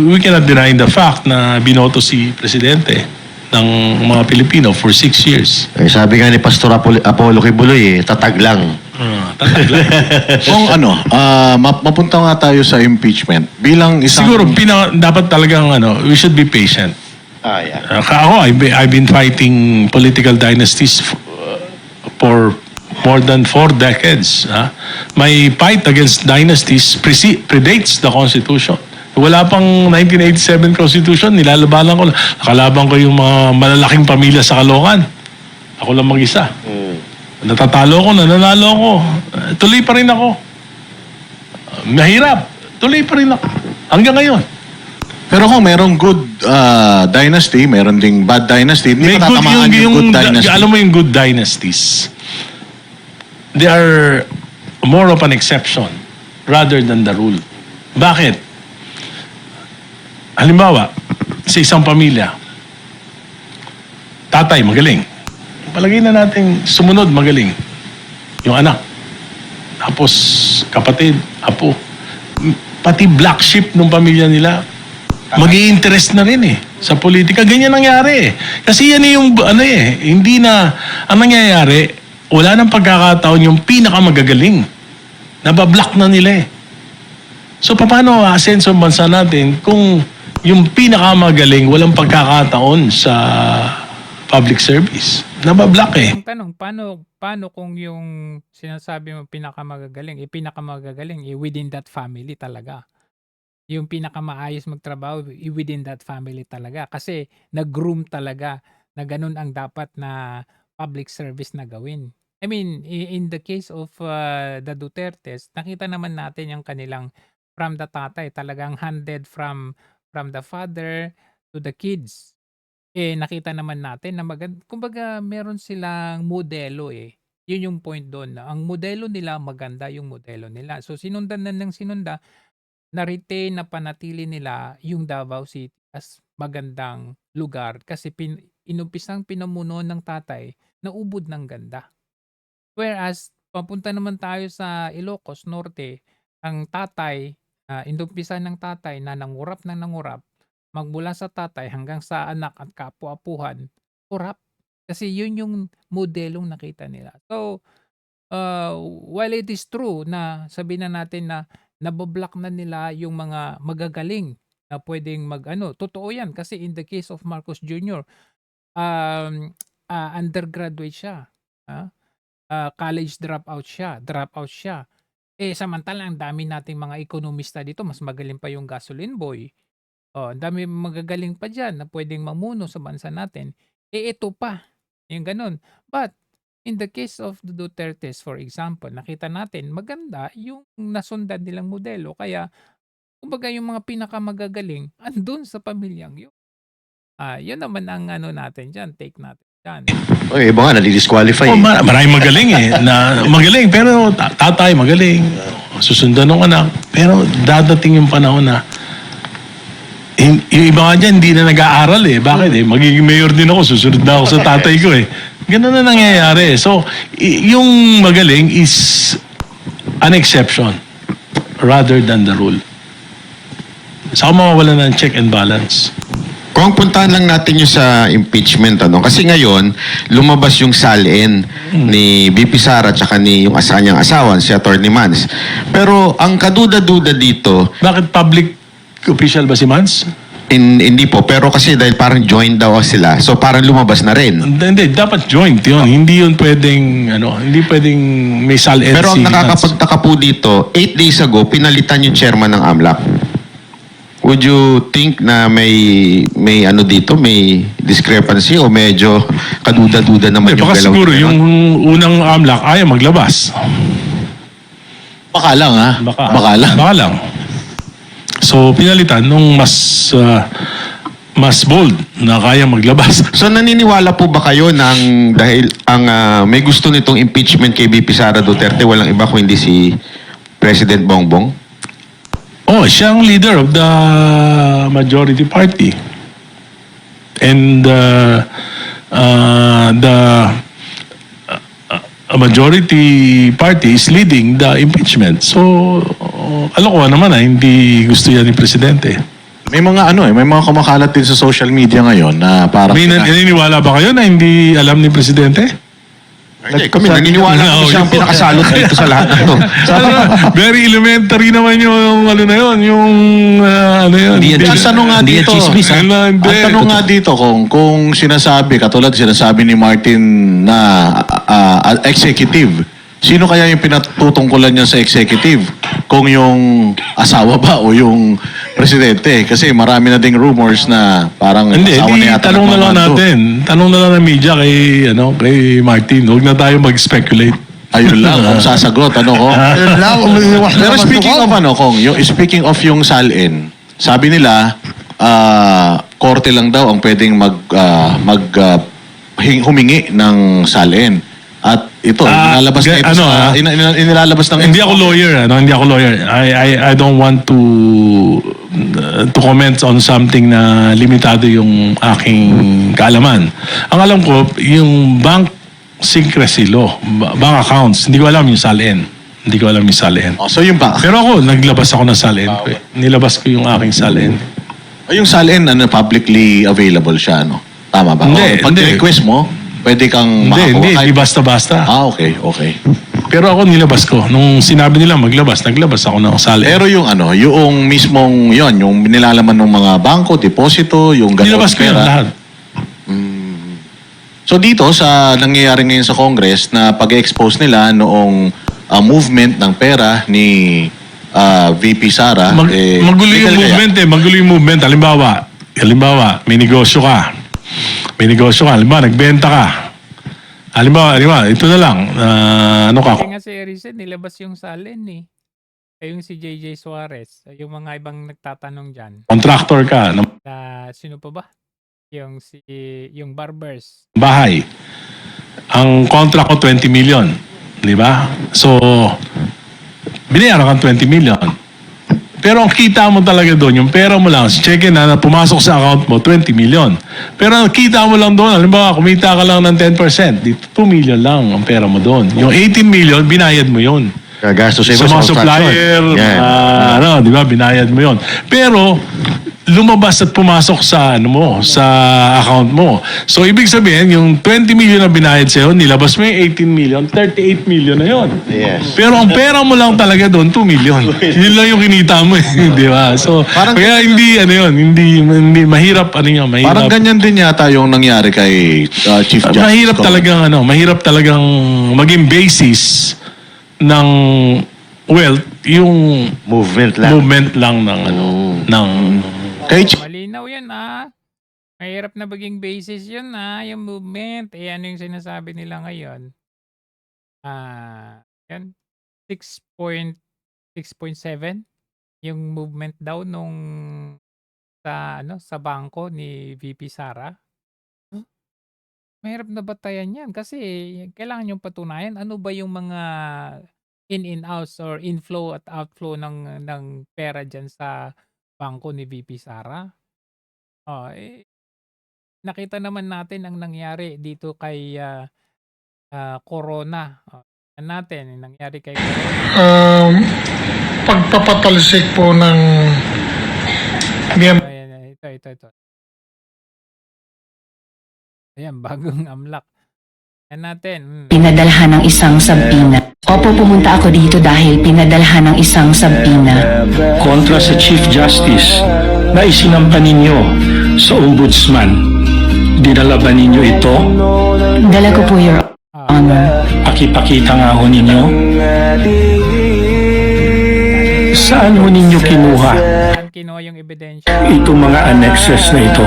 we cannot deny the fact na binoto si Presidente ng mga Pilipino for 6 years. Eh, sabi nga ni Pastor Apollo Kibuloy, tatag lang. Tatag lang. Kung mapunta nga tayo sa impeachment. Bilang isang... Siguro, dapat talagang, we should be patient. Yeah. Ako, I've been fighting political dynasties for more than 4 decades. My fight against dynasties predates the Constitution. Wala pang 1987 Constitution, nilalabanan ko. Nakalaban ko yung mga malalaking pamilya sa Caloocan. Ako lang mag-isa. Natatalo ko, nananalo ko. Tuloy pa rin ako. Mahirap. Tuloy pa rin ako. Hanggang ngayon. Pero kung merong good dynasty, meron ding bad dynasty, hindi pa tatamaan yung good dynasty. Alam mo yung good dynasties, they are more of an exception rather than the rule. Bakit? Halimbawa, sa isang pamilya, tatay magaling. Palagay na natin sumunod magaling. Yung anak. Tapos kapatid, apo. Pati black sheep ng pamilya nila, mag-i-interest na rin sa politika. Ganyan nangyari Kasi yan yung, hindi na, ang nangyayari, wala nang pagkakataon yung pinakamagagaling. Nabablock na nila So, paano aasenso ang bansa natin kung yung pinakamagaling walang pagkakataon sa public service? Nabablock Ang tanong, paano kung yung sinasabi mo pinakamagagaling within that family talaga? Yung pinakamaayos magtrabaho within that family talaga. Kasi nag-groom talaga na ganun ang dapat na public service na gawin. I mean, in the case of the Dutertes, nakita naman natin yung kanilang from the tatay, talagang handed from the father to the kids. Nakita naman natin na kumbaga meron silang modelo Yun yung point doon. Ang modelo nila, maganda yung modelo nila. So sinundan na ng sinunda, na-retain na panatili nila yung Davao City as magandang lugar kasi inumpisang pinamuno ng tatay na ubod ng ganda. Whereas, papunta naman tayo sa Ilocos Norte, ang tatay, inumpisa ng tatay na nangurap, magmula sa tatay hanggang sa anak at kapu-apuhan, kurap. Kasi yun yung modelong nakita nila. So, while it is true na sabihin na natin na nabablock na nila yung mga magagaling na pwedeng totoo yan kasi in the case of Marcos Jr., undergraduate siya. College dropout siya. Samantala ang dami nating mga ekonomista dito, mas magaling pa yung gasoline boy. Ang dami magagaling pa dyan na pwedeng mamuno sa bansa natin. Ito pa, yung ganun. But, in the case of the Dutertes, for example, nakita natin maganda yung nasundan nilang modelo. Kaya, kumbaga yung mga pinakamagagaling andun sa pamilyang yun. Yun naman ang ano natin dyan, take natin dyan. Okay, iba nga, nadi-disqualify. Oh, maraming magaling magaling, pero tatay magaling. Susundan ng anak. Pero dadating yung panahon na yung iba nga dyan, hindi na nag-aaral Bakit magiging mayor din ako, susunod na ako sa tatay ko Ganun na nangyayari. So, yung magaling is an exception rather than the rule. Saka mawawala ng check and balance. Kung puntahan lang natin yung sa impeachment, kasi ngayon, lumabas yung salin ni BP Sara at ni yung kanyang asawa, si Atty. Mans. Pero ang kaduda-duda dito, Bakit public official ba si Mans? hindi po, pero kasi dahil parang joint daw sila, so parang lumabas na rin. Hindi, dapat joint yun. Hindi yun pwedeng, hindi pwedeng may sal-en Pero ang si Mans. nakakapagtaka po dito, 8 days ago, pinalitan yung chairman ng AMLAC. Would you think na may ano dito, may discrepancy o medyo kaduda-duda naman yung Baka galaw siguro nila? yung unang AMLAC ayaw maglabas. Baka lang ha. Baka lang. Baka lang. So, pinalitan nung mas bold na kaya maglabas. So naniniwala po ba kayo nang dahil ang may gusto nitong impeachment kay BP Sara Duterte, walang iba kundi si President Bongbong? Oh, siya ang leader of the majority party. And the majority party is leading the impeachment. So, alokohan naman hindi gusto yan ni Presidente. May mga may mga kumakalat din sa social media ngayon na parang Naniniwala ba kayo na hindi alam ni Presidente? Kami naniniwala na siya ang pinakasalot dito sa lahat ng to. Very elementary naman yung yung Ang tanong nga dito, ang tanong nga dito kung sinasabi, katulad sinasabi ni Martin na executive, sino kaya yung pinatutungkulan niya sa executive? Kung yung asawa ba o yung presidente? Kasi marami na ding rumors na parang asawa na yata tanong na lang nagmamando. natin. Tanong na lang ng media kay Martin. Huwag na tayo mag-speculate. Ayun lang, kung sasagot, ko. Yun lang, umiiwas Pero naman speaking ako. of speaking of yung salin, sabi nila, korte lang daw ang pwedeng humingi ng salin. At ito, nilalabas na ito inilalabas ng... Hindi ako lawyer. Hindi ako lawyer. I don't want to comment on something na limitado yung aking kaalaman. Ang alam ko, yung bank secrecy law, bank accounts, hindi ko alam yung SALN. Hindi ko alam yung SALN. So yung bank. Pero ako, naglabas ako ng SALN ko. Nilabas ko yung aking SALN. Yung SALN, publicly available siya, Tama ba? Hindi, Pag hindi. request mo, pwede kang Hindi makakuha. basta-basta. Okay. Pero ako nilabas ko. Nung sinabi nila naglabas ako ng SALN. Pero yung yung mismong yung nilalaman ng mga bangko, deposito, yung ganun Nilabas ko yun lahat. So dito sa nangyayari ngayon sa Congress na pag-expose nila noong movement ng pera ni VP Sara, Magulo yung legal kaya? movement Magulo yung movement. Halimbawa, may negosyo ka. Halimbawa, nagbenta ka. Halimbawa, ito na lang. Kasi nga si Erisen, nilabas yung salin yung si JJ Suarez. Yung mga ibang nagtatanong dyan. Contractor ka ng Sino pa ba? Yung barbers. bahay. Ang contract ko 20 million. Di ba? So, binayaran kang 20 million. Pero ang kita mo talaga doon, yung pera mo lang, check-in na pumasok sa account mo, 20 million. Pero ang kita mo lang doon, halimbawa, kumita ka lang ng 10%, dito 2 million lang ang pera mo doon. Yung 18 million, binayad mo yun. Gagastos Sa mga supplier, di ba, binayad mo yun. Pero, lumabas at pumasok sa sa account mo. So ibig sabihin, yung 20 million na binayad sa'yo, nilabas mo yung 18 million, 38 million na yun. Yes. Pero ang pera mo lang talaga doon, 2 million. Yun lang yung kinita mo di ba? So, kaya hindi mahirap, mahirap. Parang ganyan din yata yung nangyari kay Chief Justice. Mahirap talagang maging basis ng wealth, yung movement lang ng Malinaw yan Mahirap na maging basis yun yung movement. Ano yung sinasabi nila ngayon? Yan. 6.7 yung movement daw nung sa bangko ni VP Sara. Huh? Mahirap na batayan 'yan kasi kailangan niyong patunayan ano ba yung mga in outs or inflow at outflow ng pera diyan sa bangko ni VP Sara. Oh, nakita naman natin ang nangyari dito kay Corona. Tingnan natin yung nangyari kay Corona. Pagpapatalsik po ng miyembro. Ayan, ito. Ayan, bagong amlak. Tingnan natin. Pinadalhan ng isang sabina. Opo, pumunta ako dito dahil pinadalhan ng isang sabina. Kontra sa Chief Justice na isinampa ninyo sa Ombudsman. Dinala ba ninyo ito? Dala ko po, Your Honor. Pakipakita nga ho ninyo. Saan ho ninyo kinuha Saan kinuha yung ebidensya? itong mga annexes na ito?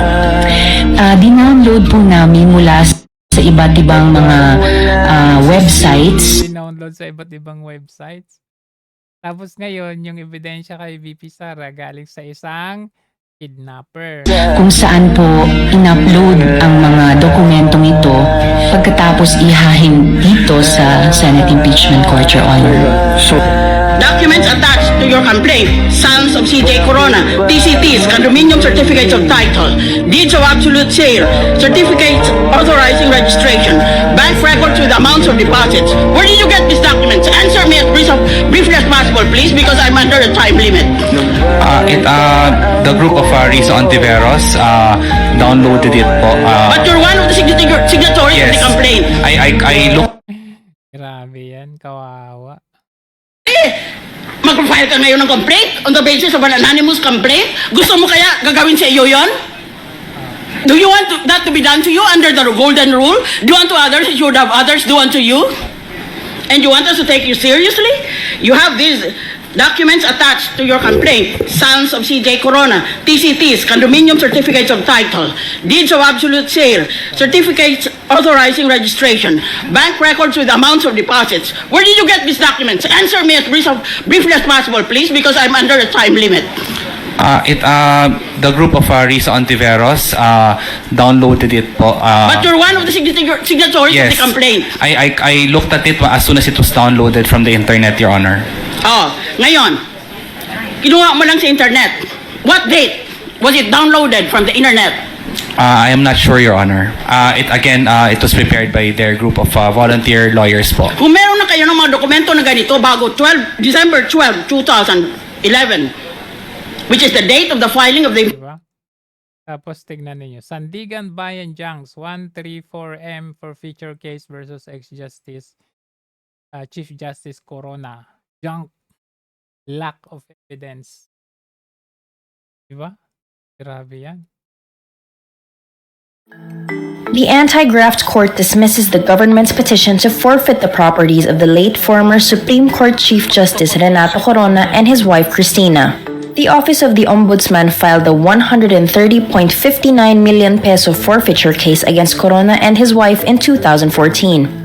Dinownload po namin mula sa iba't ibang mga websites. Dinownload sa iba't ibang websites. Tapos ngayon, yung ebidensya kay VP Sara galing sa isang kidnapper. Kung saan po in-upload ang mga dokumentong ito pagkatapos ihahin dito sa Senate Impeachment Court, Your Honor. So, Documents attached to your complaint, sons of CJ Corona, TCTs, condominium certificates of title, deeds of absolute sale, certificates authorizing registration, bank records with amounts of deposits. Where did you get these documents? Answer me as briefly as possible, please, because I'm under a time limit. The group of Risa Ontiveros downloaded it po. But you're one of the signatories of the complaint. I looked. Grabe yan, kawawa. Mag-file ka ngayon ng complaint on the basis of an anonymous complaint? Gusto mo kaya gagawin sa iyo yon? Do you want that to be done to you under the golden rule? Do unto others as you would have others do unto you? And you want us to take you seriously? You have these documents attached to your complaint, sons of CJ Corona, TCTs, condominium certificates of title, deeds of absolute sale, certificates authorizing registration, bank records with amounts of deposits. Where did you get these documents? Answer me as briefly as possible, please, because I'm under a time limit. The group of Risa Ontiveros downloaded it po. But you're one of the signatories of the complaint. I looked at it as soon as it was downloaded from the internet, Your Honor. Oh, ngayon, kinuha mo lang sa internet. What date was it downloaded from the internet? I am not sure, Your Honor. It was prepared by their group of volunteer lawyers po. Kung meron na kayo ng mga dokumento na ganito bago December 12, 2011, which is the date of the filing of the... Diba? Tapos tignan ninyo. Sandigan Bayan Junks 134M for feature case versus ex-justice Chief Justice Corona. Junk. Lack of evidence. Diba? Grabe yan. The anti-graft court dismisses the government's petition to forfeit the properties of the late former Supreme Court Chief Justice Renato Corona and his wife Cristina. The Office of the Ombudsman filed a 130.59 million peso forfeiture case against Corona and his wife in 2014.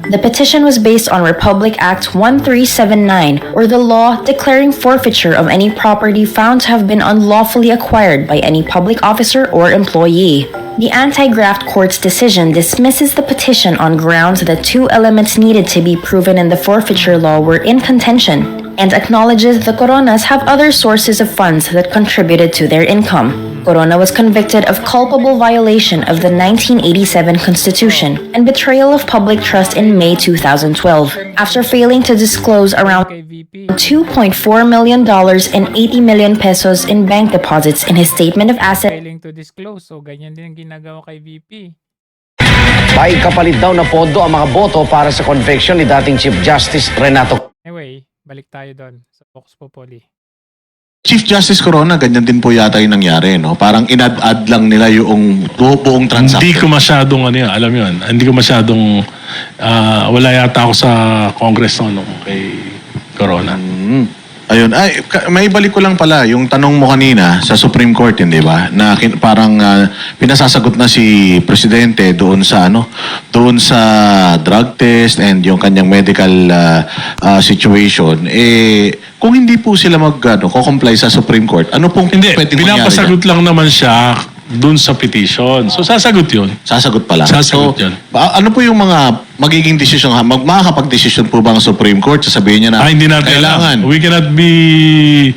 The petition was based on Republic Act 1379, or the law declaring forfeiture of any property found to have been unlawfully acquired by any public officer or employee. The anti-graft court's decision dismisses the petition on grounds that two elements needed to be proven in the forfeiture law were in contention, and acknowledges the Coronas have other sources of funds that contributed to their income. Corona was convicted of culpable violation of the 1987 Constitution and betrayal of public trust in May 2012, after failing to disclose around $2.4 million and 80 million pesos in bank deposits in his statement of assets. Failing to disclose. So, ganyan din ang ginagawa kay VP. May kapalit daw na pondo ang mga boto para sa conviction ni dating Chief Justice Renato. Anyway, balik tayo doon sa Vox Populi. Chief Justice Corona, ganyan din po yata yung nangyari, no? Parang in-add lang nila yung buong transaction. Hindi ko masyadong, alam yun, hindi ko masyadong, wala yata ako sa Congress nung kay Corona. Ayun, may balik ko lang pala yung tanong mo kanina sa Supreme Court, hindi ba? Na parang pinasasagot na si Presidente doon sa doon sa drug test and yung kanyang medical situation. Kung hindi po sila comply sa Supreme Court, ano pong Hindi, pwedeng mangyari pinapasagot lang naman siya dun sa petition. So, sasagot yun. Sasagot pala. Sasagot So, yun. ano po yung mga magiging desisyon? Makakapag-desisyon po ba ang Supreme Court? Sasabihin niya na Hindi natin kailangan. alam. We cannot be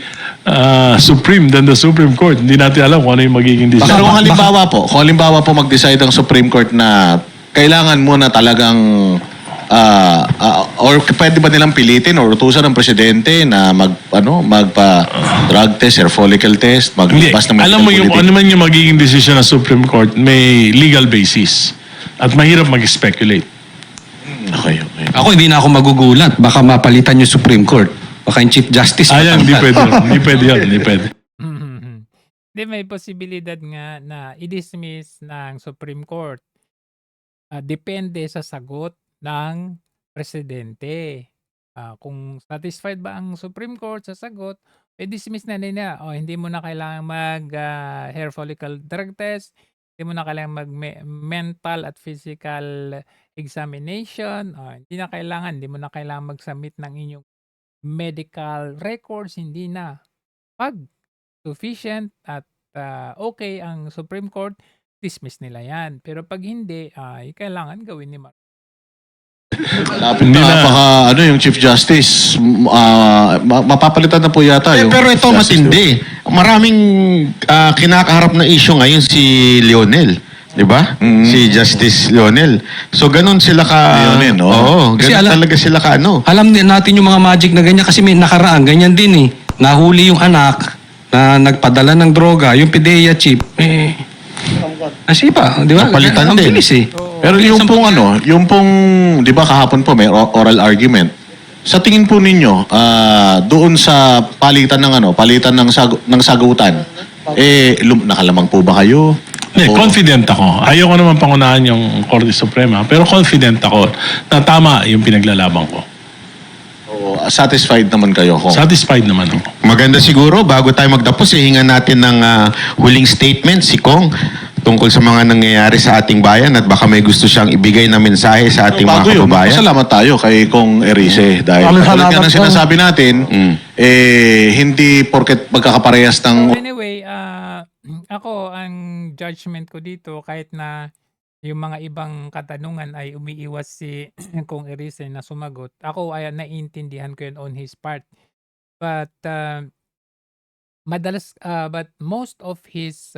supreme than the Supreme Court. Hindi natin alam kung ano yung magiging decision. Pero kung halimbawa po mag-decide ang Supreme Court na kailangan muna talagang or pwede ba nilang pilitin or utusan ng presidente na magpa-drug test, hair follicle test, Hindi. maglabas ng medical Alam mo yung bulletin? ano man yung magiging decision ng Supreme Court, may legal basis. At mahirap mag-speculate. Okay. Ako hindi na ako magugulat. Baka mapalitan yung Supreme Court. Baka yung Chief Justice. Ayan, hindi pwede yun. Hindi pwede yun. Hindi pwede. Hindi, may posibilidad nga na i-dismiss ng Supreme Court. Depende sa sagot ng presidente. Kung satisfied ba ang Supreme Court sa sagot, dismiss na nila. Hindi mo na kailangan hair follicle drug test, hindi mo na kailangan mental at physical examination, hindi mo na kailangan mag-submit ng inyong medical records, hindi na. Pag sufficient at okay ang Supreme Court, dismiss nila yan. Pero pag hindi, kailangan gawin ni Marcos. Yung Chief Justice, mapapalitan na po yata yung Pero ito Justice. matindi. Maraming kinakaharap na issue ngayon si Leonel. Di ba? Si Justice Leonel. So, ganun sila Leonel, no? Oo, Kasi ganun talaga sila Alam din natin yung mga magic na ganyan kasi may nakaraan, ganyan din eh. Nahuli yung anak na nagpadala ng droga, yung PDEA chief, nasipa, di ba? Napalitan Ang din. bilis eh. Pero yung pong, di ba kahapon po may oral argument. Sa tingin po ninyo, doon sa palitan ng sagutan, nakalamang po ba kayo? Confident ako. Ayoko naman pangunahan yung Korte Suprema, pero confident ako na tama yung pinaglalaban ko. Satisfied naman kayo? Satisfied naman ako. Maganda siguro, bago tayo magtapos, hingan natin ng huling statement si Kong tungkol sa mga nangyayari sa ating bayan at baka may gusto siyang ibigay na mensahe sa ating mga kababayan. Salamat tayo kay Kong Erice dahil tulad nga ng sinasabi natin, hindi porket magkakaparehas ng... Anyway, ako, ang judgment ko dito, kahit na yung mga ibang katanungan ay umiiwas si Kong Erice na sumagot, ako ay naiintindihan ko yun on his part. But but most of his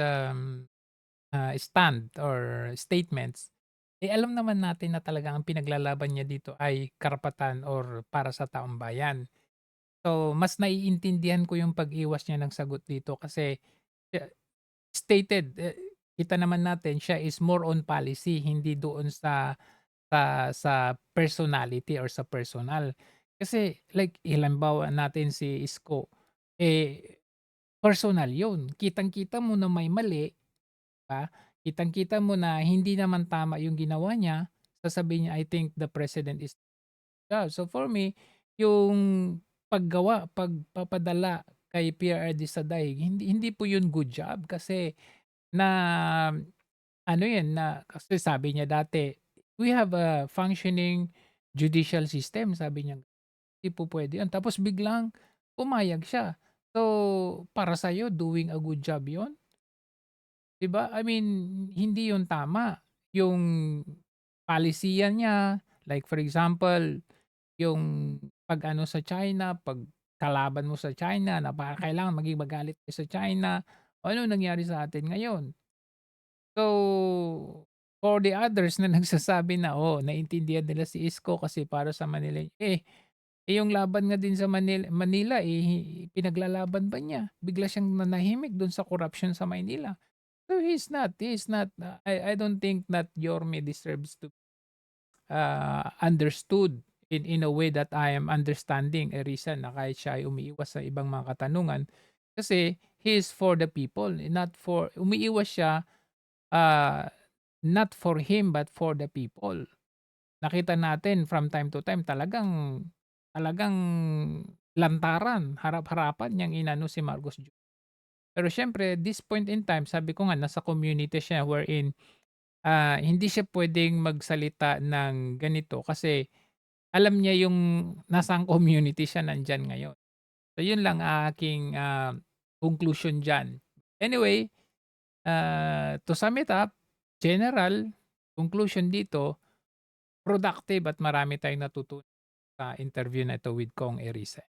stand or statements, alam naman natin na talaga ang pinaglalaban niya dito ay karapatan or para sa taong bayan. So, mas naiintindihan ko yung pag-iwas niya ng sagot dito kasi stated, kita naman natin siya is more on policy, hindi doon sa personality or sa personal. Kasi like halimbawa natin si Isko, personal yun. Kitang-kita mo na may mali, kitang-kita mo na hindi naman tama yung ginawa niya, sasabihin niya, I think the president is so for me, yung pagpapadala kay PRRD sa daig, hindi po yun good job kasi kasi sabi niya dati, we have a functioning judicial system, sabi niya. Hindi po pwede yun. Tapos biglang pumayag siya. So, para sa'yo, doing a good job yun? Diba? I mean, hindi yun tama. Yung policy niya, like for example, yung pag-ano sa China, pag kalaban mo sa China, na baka kailangan maging magalit sa China, ano nangyari sa atin ngayon? So, for the others na nagsasabi na, naintindihan nila si Isko kasi para sa Manila, yung laban nga din sa Manila, pinaglalaban ba niya? Bigla siyang nanahimik doon sa corruption sa Manila. So, he's not, I don't think that Yorme deserves to understood in a way that I am understanding Erice na kahit siya ay umiiwas sa ibang mga katanungan kasi he is for the people, umiiwas siya not for him but for the people. Nakita natin from time to time talagang lantaran, harap-harapan niyang inano si Marcos Jr. Pero siyempre, this point in time, sabi ko nga, nasa community siya wherein hindi siya pwedeng magsalita ng ganito kasi alam niya yung nasang community siya nandyan ngayon. So, yun lang aking conclusion dyan. Anyway, to sum it up, general conclusion dito, productive at marami tayong natutunan sa interview na ito with Kong Erice.